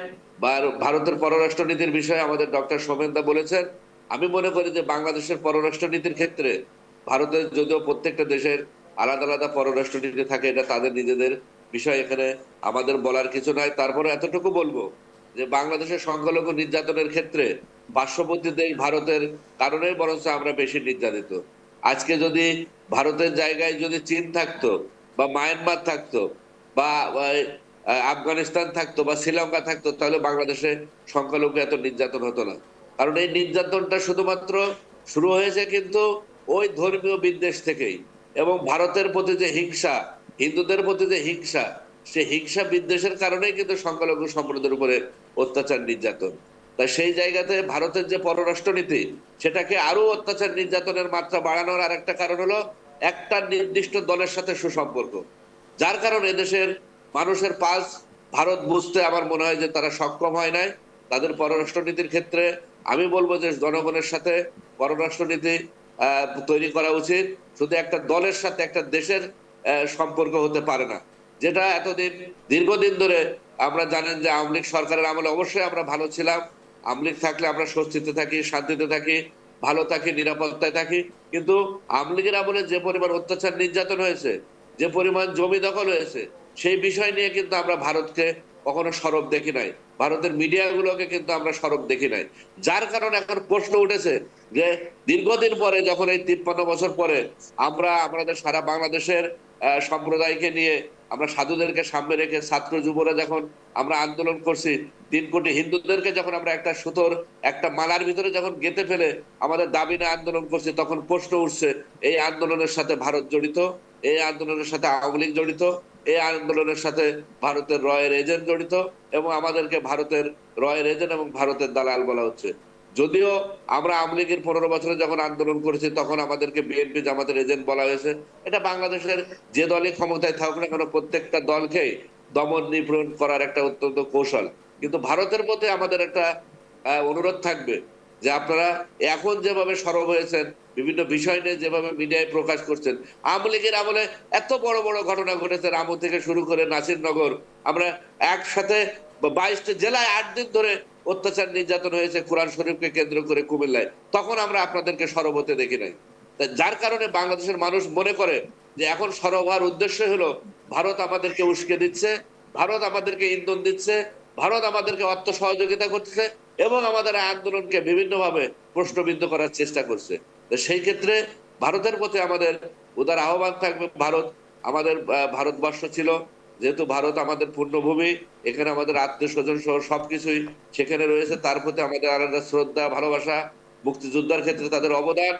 ভারতের পররাষ্ট্র নীতির বিষয়ে আমাদের ডক্টর সোমেন দা বলেছেন। আমি মনে করি যে বাংলাদেশের পররাষ্ট্র নীতির ক্ষেত্রে ভারতের যদিও প্রত্যেকটা দেশের আলাদা আলাদা পররাষ্ট্র নীতি থাকে, এটা তাদের নিজেদের বিষয়, এখানে আমাদের বলার কিছু নাই। তারপরে এতটুকু বলবো যে বাংলাদেশের সংখ্যালঘু নির্যাতনের ক্ষেত্রে পার্শ্ববর্তী দেশ ভারতের কারণেই বরঞ্চ আমরা বেশি নির্যাতিত। আজকে যদি ভারতের জায়গায় যদি চীন থাকতো বা মায়ানমার থাকতো বা আফগানিস্তান থাকতো বা শ্রীলঙ্কা থাকতো, তাহলে বাংলাদেশে সংখ্যালঘু এত নির্যাতন হতো না। কারণ এই নির্যাতনটা শুধুমাত্র শুরু হয়েছে কিন্তু ওই ধর্মীয় বিদ্বেষ থেকেই, এবং ভারতের প্রতি যে হিংসা, হিন্দুদের প্রতি যে হিংসা, সেই হিংসা বিদ্বেষের কারণেই কিন্তু সংখ্যালঘু সম্প্রদায়ের উপরে অত্যাচার নির্যাতন। তাই সেই জায়গাতে ভারতের যে পররাষ্ট্র নীতি, সেটাকে আরো অত্যাচার নির্যাতনের মাত্রা বাড়ানোর আর একটা কারণ হলো একটা নির্দিষ্ট দলের সাথে সুসম্পর্ক, যার কারণে এদেশের মানুষের পালস ভারত বুঝতে আমার মনে হয় যে তারা সক্ষম হয় নাই। তাদের পররাষ্ট্র নীতির ক্ষেত্রে আমি বলবো যে জনগণের সাথে পররাষ্ট্র নীতি তৈরি করা উচিত। শুধু একটা দলের সাথে একটা দেশের সম্পর্ক হতে পারে না, যেটা এতদিন দীর্ঘদিন ধরে আমরা জানেন যে আওয়ামী লীগ সরকারের আমলে অবশ্যই আমরা ভালো ছিলাম। আওয়ামী লীগ থাকলে আমরা স্বস্তিতে থাকি, শান্তিতে থাকি, ভালো থাকি, নিরাপত্তায় থাকি। কিন্তু আওয়ামী লীগের আমলে যে পরিমাণ অত্যাচার নির্যাতন হয়েছে, যে পরিমাণ জমি দখল হয়েছে, সেই বিষয় নিয়ে কিন্তু আমরা ভারতকে কখনো সরব দেখি নাই, ভারতের মিডিয়াগুলোকে কিন্তু আমরা সরব দেখি নাই। যার কারণে এখন প্রশ্ন উঠেছে যে দীর্ঘদিন পরে, যখন এই 53 বছর পরে আমরা আমাদের সারা বাংলাদেশের সম্প্রদায়কে নিয়ে আমরা সাধুদেরকে সামনে রেখে ছাত্র যুবরা যখন আমরা আন্দোলন করছি, 3 কোটি হিন্দুদেরকে যখন আমরা একটা সুতোর একটা মালার ভিতরে যখন গেঁথে ফেলে আমাদের দাবি নিয়ে আন্দোলন করছি, তখন প্রশ্ন উঠছে এই আন্দোলনের সাথে ভারত জড়িত, এই আন্দোলনের সাথে আওয়ামী লীগ জড়িত, এই আন্দোলনের সাথে ভারতের রয়ের এজেন্ট জড়িত, এবং আমাদেরকে ভারতের রয়ের এজেন্ট এবং ভারতের দালাল বলা হচ্ছে। যদিও আমরা আওয়ামী লীগের 15 বছরে যখন আন্দোলন করেছি, তখন আমাদেরকে বিএনপি জামাতের এজেন্ট বলা হয়েছে। এটা বাংলাদেশের যে দলই ক্ষমতায় থাকুক না কেন, প্রত্যেকটা দলকে দমন নিপীড়ন করার একটা অত্যন্ত কৌশল। কিন্তু ভারতের প্রতি আমাদের একটা অনুরোধ থাকবে যে আপনারা এখন যেভাবে সরব হয়েছেন, বিভিন্ন বিষয় নিয়ে যেভাবে মিডিয়ায় প্রকাশ করছেন, আওয়ামী লীগের আমলে এত বড় বড় ঘটনা ঘটেছে, রামু থেকে শুরু করে নাসিরনগর, আমরা একসাথে 22টি জেলায় 8 দিন ধরে অত্যাচার নির্যাতন হয়েছে কোরআন শরীফকে কেন্দ্র করে কুমিল্লায়, তখন আমরা আপনাদেরকে সরব হতে দেখি নাই। যার কারণে বাংলাদেশের মানুষ মনে করে যে এখন সরব হওয়ার উদ্দেশ্য হলো ভারত আমাদেরকে উস্কে দিচ্ছে, ভারত আমাদেরকে ইন্ধন দিচ্ছে, ভারত আমাদেরকে অর্থ সহযোগিতা করছে এবং আমাদের আন্দোলনকে বিভিন্নভাবে প্রশ্নবিদ্ধ করার চেষ্টা করছে। সেই ক্ষেত্রে ভারতের প্রতি আমাদের উদার আহ্বান থাকবে। ভারত আমাদের ভারতবর্ষ ছিল, যেহেতু ভারত আমাদের পূর্ণভূমি, এখানে আমাদের আত্মীয় স্বজন সহ সবকিছুই সেখানে রয়েছে, তার প্রতি আমাদের আলাদা শ্রদ্ধা, ভালোবাসা, মুক্তিযোদ্ধার ক্ষেত্রে তাদের অবদান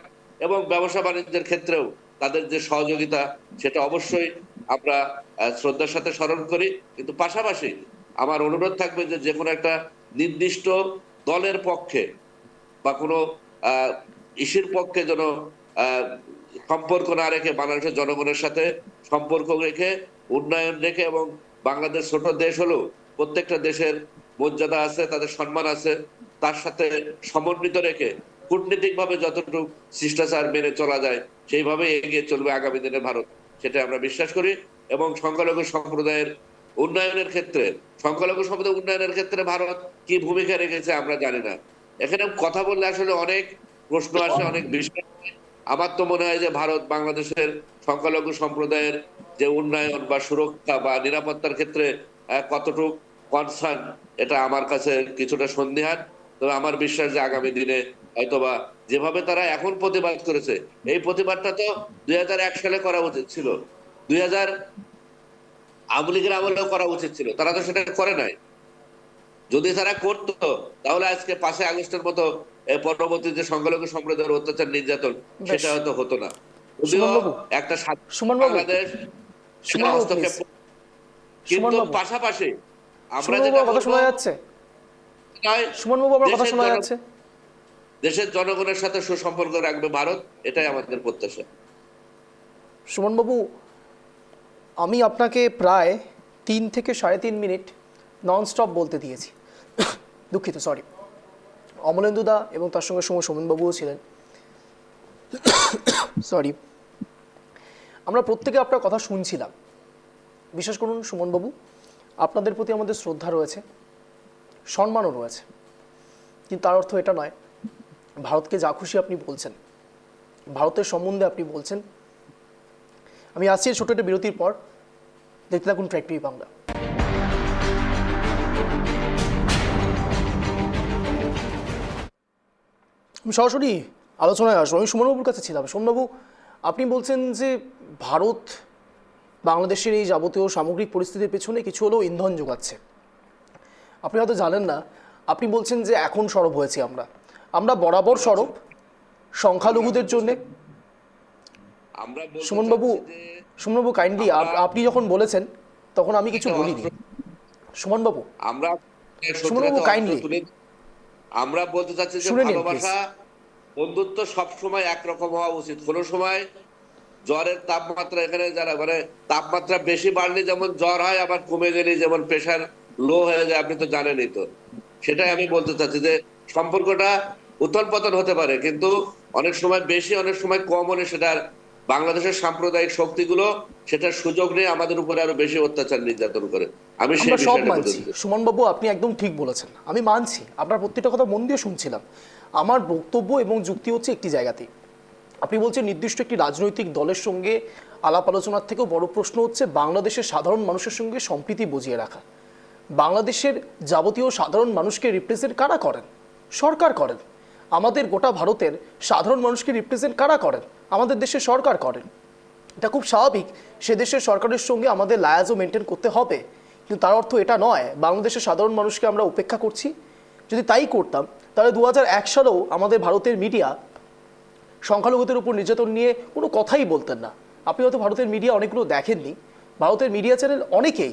এবং ব্যবসা বাণিজ্যের ক্ষেত্রেও তাদের যে সহযোগিতা, সেটা অবশ্যই আমরা শ্রদ্ধার সাথে স্মরণ করি। কিন্তু পাশাপাশি আমার অনুরোধ থাকবে যে যে কোনো একটা নির্দিষ্ট দলের পক্ষে বা কোনো ইস্যুর পক্ষে যেন সম্পর্ক না রেখে, বাংলাদেশের জনগণের সাথে সম্পর্ক রেখে, উন্নয়ন রেখে, এবং বাংলাদেশ ছোট দেশ হলেও প্রত্যেকটা দেশের মর্যাদা আছে, তাদের সম্মান আছে, তার সাথে সমন্বিত রেখে কূটনীতিক ভাবে যতটুকু শিষ্টাচার মেনে চলা যায় সেইভাবে এগিয়ে চলবে আগামী দিনে ভারত, সেটা আমরা বিশ্বাস করি। এবং সংখ্যালঘু সম্প্রদায়ের উন্নয়নের ক্ষেত্রে, সংখ্যালঘু সম্প্রদায় উন্নয়নের ক্ষেত্রে ভারত কি ভূমিকা রেখেছে আমরা জানি না। এখানে কথা বললে আসলে অনেক প্রশ্ন আসে, অনেক বিষয়। আমার তো মনে হয় যে ভারত বাংলাদেশের সংখ্যালঘু সম্প্রদায়ের যে উন্নয়ন বা সুরক্ষা বা নিরাপত্তার ক্ষেত্রে কতটুকু কনসার্ন, এটা আমার কাছে কিছুটা সন্দিহান। তবে আমার বিশ্বাস যে আগামী দিনে হয়তোবা যেভাবে তারা এখন প্রতিবাদ করেছে, এই প্রতিবাদটা তো 2001 সালে করা উচিত ছিল। আওয়ামী লীগের আমলেও করা উচিত ছিল, তারা তো সেটা করে নাই। যদি তারা করতো তাহলে আজকে ৫ই আগস্টের মতো পরবর্তী যে সংখ্যালঘু সম্প্রদায়ের অত্যাচার নির্যাতন বেশ। সেটা হয়তো হতো না। যদিও সুমনবাবু, একটা স্বাধীন সুমনবাবু, বাংলাদেশ সুমনবাবু হস্তক্ষেপ, প্লিজ, কিন্তু সুমনবাবু, পাশাপাশি আমরা সুমনবাবু যেটা আমার কথা বলবো শোনা যাচ্ছে? নয়, সুমনবাবু আমার কথা দেশের শোনা যাচ্ছে? দেশের জনগণের সাথে সুসম্পর্ক রাখবে ভারত, এটাই আমাদের প্রত্যাশা। সুমনবাবু, আমি আপনাকে প্রায় 3 থেকে 3.5 মিনিট ননস্টপ বলতে দিয়েছি। দুঃখিত, সরি। অমলেন্দুদা এবং তার সঙ্গে সোমেনবাবুও ছিলেন। সরি। আমরা প্রত্যেকে আপনার কথা শুনছিলাম। বিশ্বাস করুন সুমনবাবু, আপনাদের প্রতি আমাদের শ্রদ্ধা রয়েছে, সম্মানও রয়েছে, কিন্তু তার অর্থ এটা নয় ভারতকে যা খুশি আপনি বলছেন, ভারতের সম্বন্ধে আপনি বলছেন। আমি আসছি ছোট একটা বিরতির পর, দেখতে থাকুন ট্র্যাক টিভি বাংলা। আমি সরাসরি আলোচনায় আসবো। আমি সুমনবাবুর কাছে ছিলাম। সোমবাবু, আপনি বলছেন যে ভারত বাংলাদেশের এই যাবতীয় সামগ্রিক পরিস্থিতির পেছনে কিছু হলেও ইন্ধন যোগাচ্ছে। আপনি হয়তো জানেন না, আপনি বলছেন যে এখন সরব হয়েছি আমরা, আমরা বরাবর সরব সংখ্যালঘুদের জন্যে। আমরা বলতে সুমনবাবু, চাচ্ছি যে সুমনবাবু কাইন্ডলি, আপনি যখন বলেছেন তখন আমি কিছু বলিনি। সুমনবাবু, আমরা সুমনবাবু কাইন্ডলি আমরা বলতে চাচ্ছি যে শুনে নিন ভালোবাসা, বন্ধুত্ব সবসময় একরকম হওয়া উচিত। কোনো সময় জ্বরের তাপমাত্রা, এখানে যারা মানে তাপমাত্রা বেশি বাড়লে যেমন জ্বর হয়, আবার কমে গেলে যেমন প্রেশার লো হয়ে যায়, আপনি তো জানেনই। তো সেটাই আমি বলতে চাচ্ছি যে সম্পর্কটা উত্থান পতন হতে পারে, কিন্তু অনেক সময় বেশি, অনেক সময় কম হলে সেটার বাংলাদেশের সাম্প্রদায়িক শক্তিগুলো সেটার সুযোগ নিয়ে আমাদের উপরে আরো বেশি অত্যাচার নির্যাতন করে। আমি সেই আমরা সব বিষয়টা মানছি। বলতে চাচ্ছি। সুমনবাবু, আপনি একদম ঠিক বলেছেন, আমি মানছি, আপনার প্রত্যেকটা কথা মন দিয়ে শুনছিলাম। আমার বক্তব্য এবং যুক্তি হচ্ছে একটি জায়গাতেই। আপনি বলছেন নির্দিষ্ট একটি রাজনৈতিক দলের সঙ্গে আলাপ আলোচনার থেকেও বড় প্রশ্ন হচ্ছে বাংলাদেশের সাধারণ মানুষের সঙ্গে সম্প্রীতি বজিয়ে রাখা। বাংলাদেশের যাবতীয় সাধারণ মানুষকে রিপ্রেজেন্ট কারা করেন? সরকার করেন। আমাদের গোটা ভারতের সাধারণ মানুষকে রিপ্রেজেন্ট কারা করেন? আমাদের দেশের সরকার করেন। এটা খুব স্বাভাবিক, সে দেশের সরকারের সঙ্গে আমাদের লায়াজও মেনটেন করতে হবে, কিন্তু তার অর্থ এটা নয় বাংলাদেশের সাধারণ মানুষকে আমরা উপেক্ষা করছি। যদি তাই করতাম তাহলে 2001 সালেও আমাদের ভারতের মিডিয়া সংখ্যালঘুদের উপর নির্যাতন নিয়ে কোনো কথাই বলতেন না। আপনি হয়তো ভারতের মিডিয়া অনেকগুলো দেখেননি, ভারতের মিডিয়া চ্যানেল অনেকেই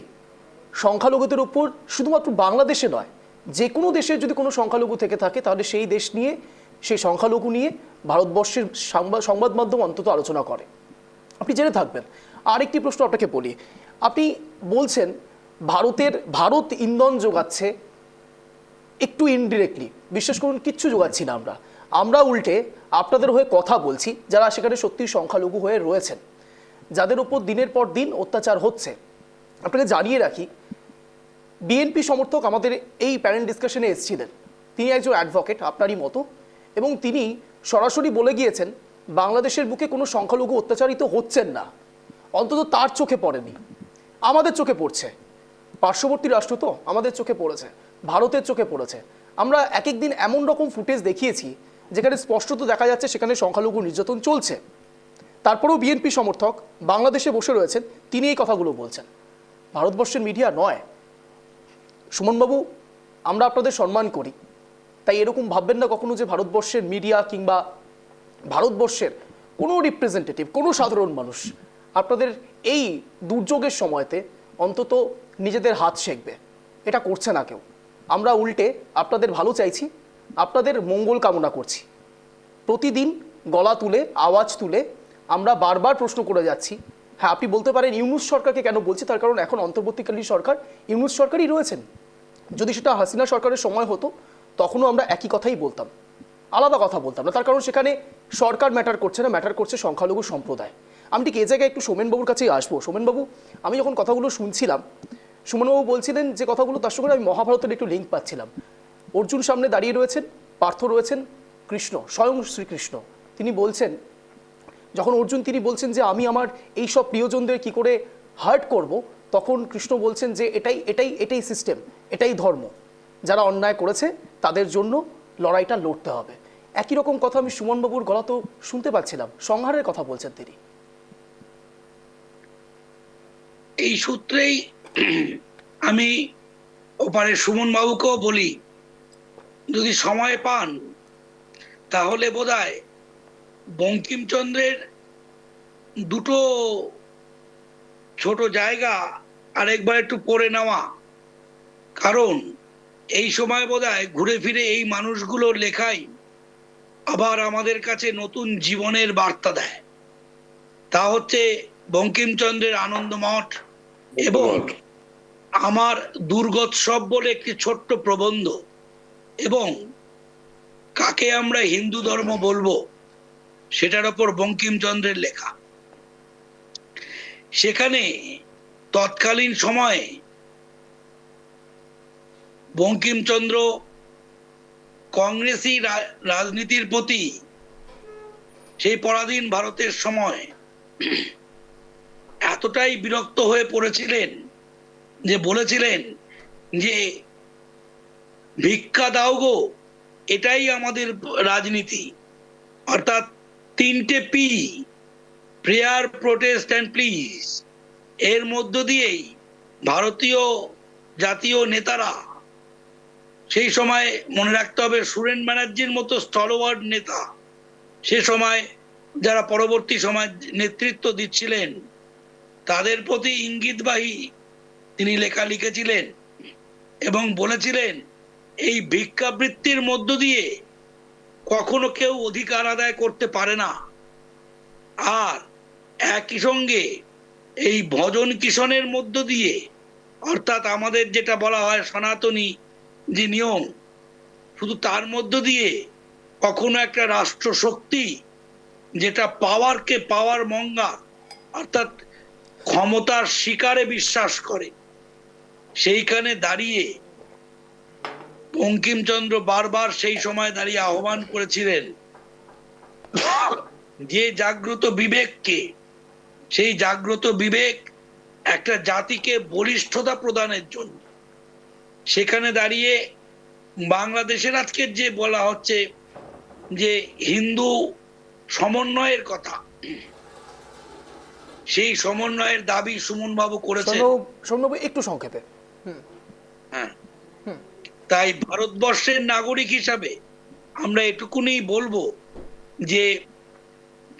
সংখ্যালঘুদের উপর শুধুমাত্র বাংলাদেশে নয়, যে কোনো দেশে যদি কোনো সংখ্যালঘু থেকে থাকে তাহলে সেই দেশ নিয়ে, সেই সংখ্যালঘু নিয়ে ভারতবর্ষের সংবাদ মাধ্যম অন্তত আলোচনা করে। আপনি জেনে থাকবেন। আরেকটি প্রশ্ন আপনাকে বলি, আপনি বলছেন ভারত ইন্ধন যোগাচ্ছে একটু ইনডিরেক্টলি। বিশ্বাস করুন কিচ্ছু যোগাচ্ছি না আমরা উল্টে আপনাদের হয়ে কথা বলছি, যারা সেখানে সত্যি সংখ্যালঘু হয়ে রয়েছেন, যাদের উপর দিনের পর দিন অত্যাচার হচ্ছে। আপনাকে জানিয়ে রাখি, বিএনপি সমর্থক আমাদের এই প্যানেল ডিসকাশনে এসেছিলেন। তিনি একজন অ্যাডভোকেট আপনারই মতো, এবং তিনি সরাসরি বলে গিয়েছেন বাংলাদেশের বুকে কোনো সংখ্যালঘু অত্যাচারিত হচ্ছেন না। অন্তত তার চোখে পড়েনি, আমাদের চোখে পড়ছে। পার্শ্ববর্তী রাষ্ট্র তো আমাদের চোখে পড়েছে, ভারতের চোখে পড়েছে। আমরা এক একদিন এমন রকম ফুটেজ দেখিয়েছি যেখানে স্পষ্টত দেখা যাচ্ছে সেখানে সংখ্যালঘু নির্যাতন চলছে। তারপরেও বিএনপি সমর্থক বাংলাদেশে বসে রয়েছেন, তিনি এই কথাগুলো বলছেন। ভারতবর্ষের মিডিয়া নয়। সুমনবাবু, আমরা আপনাদের সম্মান করি, তাই এরকম ভাববেন না কখনো যে ভারতবর্ষের মিডিয়া কিংবা ভারতবর্ষের কোনো রিপ্রেজেন্টেটিভ, কোনো সাধারণ মানুষ আপনাদের এই দুর্যোগের সময়তে অন্তত নিজেদের হাত সেঁকবে। এটা করছে না কেউ। আমরা উল্টে আপনাদের ভালো চাইছি, আপনাদের মঙ্গল কামনা করছি। প্রতিদিন গলা তুলে, আওয়াজ তুলে আমরা বারবার প্রশ্ন করে যাচ্ছি। হ্যাঁ, আপনি বলতে পারেন ইউনূস সরকারকে কেন বলছি, তার কারণ এখন অন্তর্বর্তীকালীন সরকার ইউনূস সরকারই রয়েছেন। যদি সেটা হাসিনা সরকারের সময় হতো তখনও আমরা একই কথাই বলতাম, আলাদা কথা বলতাম না। তার কারণ সেখানে সরকার ম্যাটার করছে না, ম্যাটার করছে সংখ্যালঘু সম্প্রদায়। আমি ঠিক এই জায়গায় একটু সোমেনবাবুর কাছেই আসবো। সোমেনবাবু, আমি যখন কথাগুলো শুনছিলাম, সুমনবাবু বলছিলেন যে কথাগুলো, তার সঙ্গে আমি মহাভারতের একটু লিঙ্ক পাচ্ছিলাম। অর্জুন সামনে দাঁড়িয়ে রয়েছেন, পার্থ রয়েছেন, কৃষ্ণ, স্বয়ং শ্রীকৃষ্ণ। তিনি বলছেন, যখন অর্জুন তিনি বলছেন যে আমি আমার এই সব প্রিয়জনদের কি করে হার্ট করব, তখন কৃষ্ণ বলছেন যে এটাই সিস্টেম, এটাই ধর্ম। যারা অন্যায় করেছে তাদের জন্য লড়াইটা লড়তে হবে। একই রকম কথা আমি সুমনবাবুর গলাতেও শুনতে পাচ্ছিলাম, সংহারের কথা বলছেন তিনি। এই সূত্রেই আমি ওপারে সুমন বাবুকেও বলি, যদি সময় পান তাহলে বোধহয় বঙ্কিমচন্দ্রের দুটো ছোট জায়গা আরেকবার একটু পড়ে নেওয়া, কারণ এই সময় বোধহয় ঘুরে ফিরে এই মানুষগুলোর লেখাই আবার আমাদের কাছে নতুন জীবনের বার্তা দেয়। তা হচ্ছে বঙ্কিমচন্দ্রের আনন্দমঠ এবং আমার দুর্গোৎসব বলে একটি ছোট্ট প্রবন্ধ, এবং কাকে আমরা হিন্দু ধর্ম বলবো সেটার ওপর বঙ্কিমচন্দ্রের লেখা। সেখানে তৎকালীন সময়ে বঙ্কিমচন্দ্র কংগ্রেসি রাজনীতির প্রতি সেই পরাধীন ভারতের সময় এতটাই বিরক্ত হয়ে পড়েছিলেন যে বলেছিলেন যে ভিক্ষা দাও গো, এটাই আমাদের রাজনীতি। অর্থাৎ 3টে P, prayer, protest and please, এর মধ্য দিয়েই ভারতীয় জাতীয় নেতারা, সেই সময় মনে রাখতে হবে সুরেন ব্যানার্জির মতো স্টলওয়ার্ড নেতা সে সময় যারা পরবর্তী সময় নেতৃত্ব দিচ্ছিলেন, তাদের প্রতি ইঙ্গিতবাহী তিনি লেখা লিখেছিলেন এবং বলেছিলেন এই ভিক্ষাবৃত্তির মধ্য দিয়ে কখনো কেউ অধিকার আদায় করতে পারে না। আর একই সঙ্গে এই ভজন কিষণের মধ্য দিয়ে, অর্থাৎ আমাদের যেটা বলা হয় সনাতনী যে নিয়ম, শুধু তার মধ্য দিয়ে কখনো একটা রাষ্ট্র শক্তি যেটা পাওয়ারকে পাওয়ার মঙ্গা, অর্থাৎ ক্ষমতার শিকারে বিশ্বাস করে, সেইখানে দাঁড়িয়ে বঙ্কিমচন্দ্র বারবার সেই সময় দাঁড়িয়ে আহ্বান করেছিলেন যে জাগ্রত বিবেককে, সেই জাগ্রত বিবেক একটা জাতিকে বলিষ্ঠতা প্রদানের জন্য। সেখানে দাঁড়িয়ে বাংলাদেশের আজকের যে বলা হচ্ছে যে হিন্দু সমন্বয়ের কথা, সেই সমন্বয়ের দাবি সুমন বাবু করেছেন। সৌম্যবাবু একটু সংক্ষেপে। হ্যাঁ, তাই ভারতবর্ষের নাগরিক হিসাবে আমরা এটুকুনি বলবো যে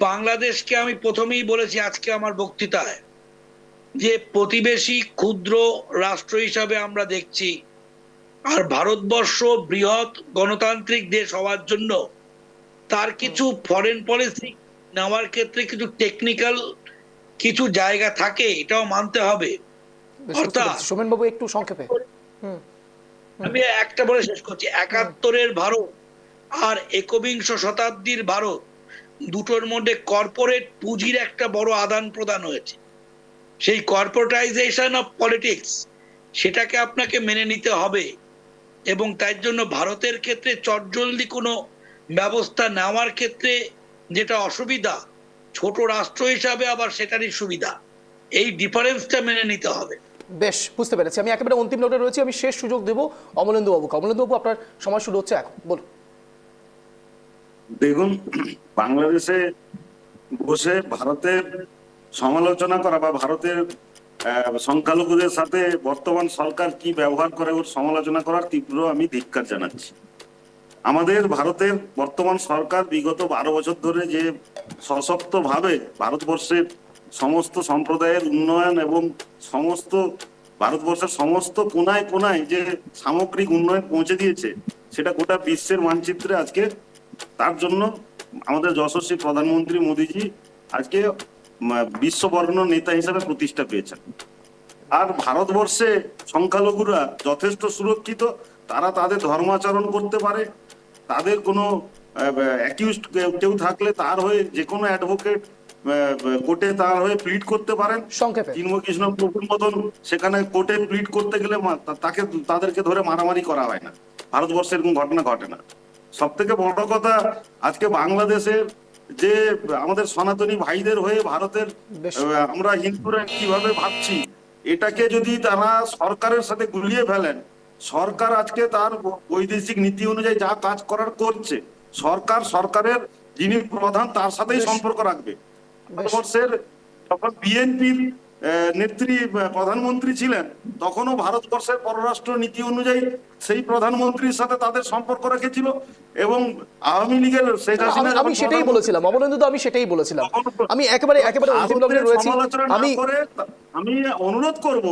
বাংলাদেশকে, আমি প্রথমেই বলেছি আজকে আমার বক্তৃতায়, যে প্রতিবেশী ক্ষুদ্র রাষ্ট্র হিসাবে আমরা দেখছি, আর ভারতবর্ষ বৃহৎ গণতান্ত্রিক দেশ হওয়ার জন্য তার কিছু ফরেন পলিসি নেওয়ার ক্ষেত্রে কিছু টেকনিক্যাল কিছু জায়গা থাকে, এটাও মানতে হবে। অর্থাৎ সোমেনবাবু একটু সংক্ষেপে। আমি একটা বলে শেষ করছি, 71-এর ভারত আর 21 শতাব্দীর ভারত, দুটোর মধ্যে কর্পোরেট পুঁজির একটা বড় আদান প্রদান হয়েছে। সেই কর্পোরেটাইজেশন অফ পলিটিক্স, সেটাকে আপনাকে মেনে নিতে হবে, এবং তার জন্য ভারতের ক্ষেত্রে চটজলদি কোনো ব্যবস্থা নেওয়ার ক্ষেত্রে যেটা অসুবিধা, ছোট রাষ্ট্র হিসাবে আবার সেটারই সুবিধা। এই ডিফারেন্সটা মেনে নিতে হবে। বেশ, বুঝতে পেরেছি। আমি একেবারে অন্তিম নোটে রয়েছি, আমি শেষ সুযোগ দেবো অমলেন্দু বাবুকে। অমলেন্দু বাবু, আপনার সময় শুরু হচ্ছে এখন, বলুন। দেখুন, বাংলাদেশে বসে ভারতের সমালোচনা করা বা ভারতের সংখ্যালঘুদের সাথে বর্তমান সরকার কি ব্যবহার করে ওর সমালোচনা করার তীব্র আমি ধিক্কার জানাচ্ছি। আমাদের ভারতের বর্তমান সরকার বিগত 12 বছর ধরে যে সশক্তভাবে ভারতবর্ষের সমস্ত সম্প্রদায়ের উন্নয়ন এবং সমস্ত ভারতবর্ষের সমস্ত কোনায় কোনায় যে সামগ্রিক উন্নয়ন পৌঁছে দিয়েছে, সেটা গোটা বিশ্বের মানচিত্রে আজকে, তার জন্য আমাদের যশস্বী প্রধানমন্ত্রী মোদীজি আজকে বিশ্ববরণ্য নেতা হিসেবে প্রতিষ্ঠা পেয়েছেন। আর ভারতবর্ষে সংখ্যালঘুরা যথেষ্ট সুরক্ষিত, তারা তাদের ধর্মাচরণ করতে পারে, তাদের কোনো অ্যাকিউজড কেউ থাকলে তার হয়ে যে কোনো অ্যাডভোকেট কোর্টে তার হয়ে প্লিড করতে পারেন। সংক্ষেপে। চিন্ময়কৃষ্ণ প্রভুর মতন সেখানে কোর্টে প্লিড করতে গেলে তাদেরকে ধরে মারামারি করা হয় না। ভারতবর্ষে এরকম ঘটনা ঘটে না। সব থেকে বড় কথা, আজকে বাংলাদেশের যে আমাদের সনাতনী ভাইদের হয়ে ভারতের আমরা হিন্দুরা কিভাবে ভাবছি, এটাকে যদি তারা সরকারের সাথে গুলিয়ে ফেলেন, সরকার আজকে তার বৈদেশিক নীতি অনুযায়ী যা কাজ করার করছে, সরকারের যিনি প্রধান তার সাথেই সম্পর্ক রাখবে। ভারতবর্ষের যখন বিএনপির নেত্রী প্রধানমন্ত্রী ছিলেন, তখনও ভারতবর্ষের পররাষ্ট্র নীতি অনুযায়ী সেই প্রধানমন্ত্রীর সাথে তাদের সম্পর্ক রেখেছিল, এবং আওয়ামী লীগের শেখ হাসিনা আমি সেটাই বলেছিলাম অবনীন্দ্র দা, আমি সেটাই বলেছিলাম। আমি একেবারে অন্তিম লগ্নে রয়েছি। আমি অনুরোধ করব,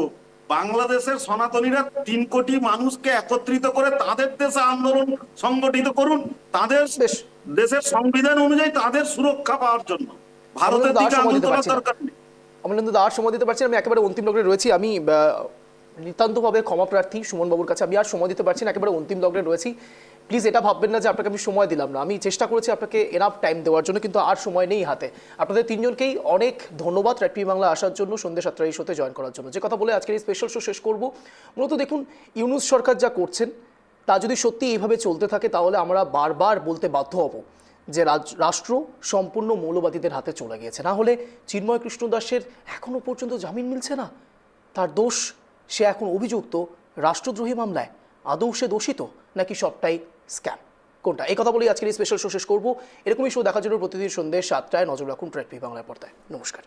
বাংলাদেশের সনাতনীরা 3 কোটি মানুষকে একত্রিত করে তাদের দেশে আন্দোলন সংগঠিত করুন, তাদের বেশ। দেশের সংবিধান অনুযায়ী তাদের সুরক্ষা পাওয়ার জন্য। ভারতের দিকে আঙুল তোলার দরকার নেই। অমলেন্দু দা আর সময় দিতে পারছি না, আমি একেবারে অন্তিম লগ্নে রয়েছি। আমি নিতান্তভাবে ক্ষমা প্রার্থী সুমন বাবুর কাছে, আমি আর সময় দিতে পারছি না, একেবারে অন্তিম লগ্নে রয়েছি। প্লিজ এটা ভাববেন না যে আপনাকে আমি সময় দিলাম না, আমি চেষ্টা করেছি আপনাকে এনাফ টাইম দেওয়ার জন্য, কিন্তু আর সময় নেই হাতে। আপনাদের তিনজনকেই অনেক ধন্যবাদ রেড টিভি বাংলা আসার জন্য, সন্ধ্যে 7টার এই শোতে জয়েন করার জন্য। যে কথা বলে আজকের এই স্পেশাল শো শেষ করব। মূলত দেখুন, ইউনূস সরকার যা করছেন তা যদি সত্যি এইভাবে চলতে থাকে, তাহলে আমরা বারবার বলতে বাধ্য হব যে রাষ্ট্র সম্পূর্ণ মৌলবাদীদের হাতে চলে গিয়েছে। না হলে চিন্ময় কৃষ্ণ দাসের এখনো পর্যন্ত জামিন মিলছে না। তার দোষ, সে এখন অভিযুক্ত রাষ্ট্রদ্রোহী মামলায়। আদৌ সে দোষিত নাকি সবটাই স্ক্যাম, কোনটা? এই কথা বলেই আজকের এই স্পেশাল শো শেষ করবো। এরকমই শো দেখার জন্য প্রতিদিন সন্ধ্যে 7টায় নজর রাখুন রেড টিভি বাংলার পর্দায়। নমস্কার।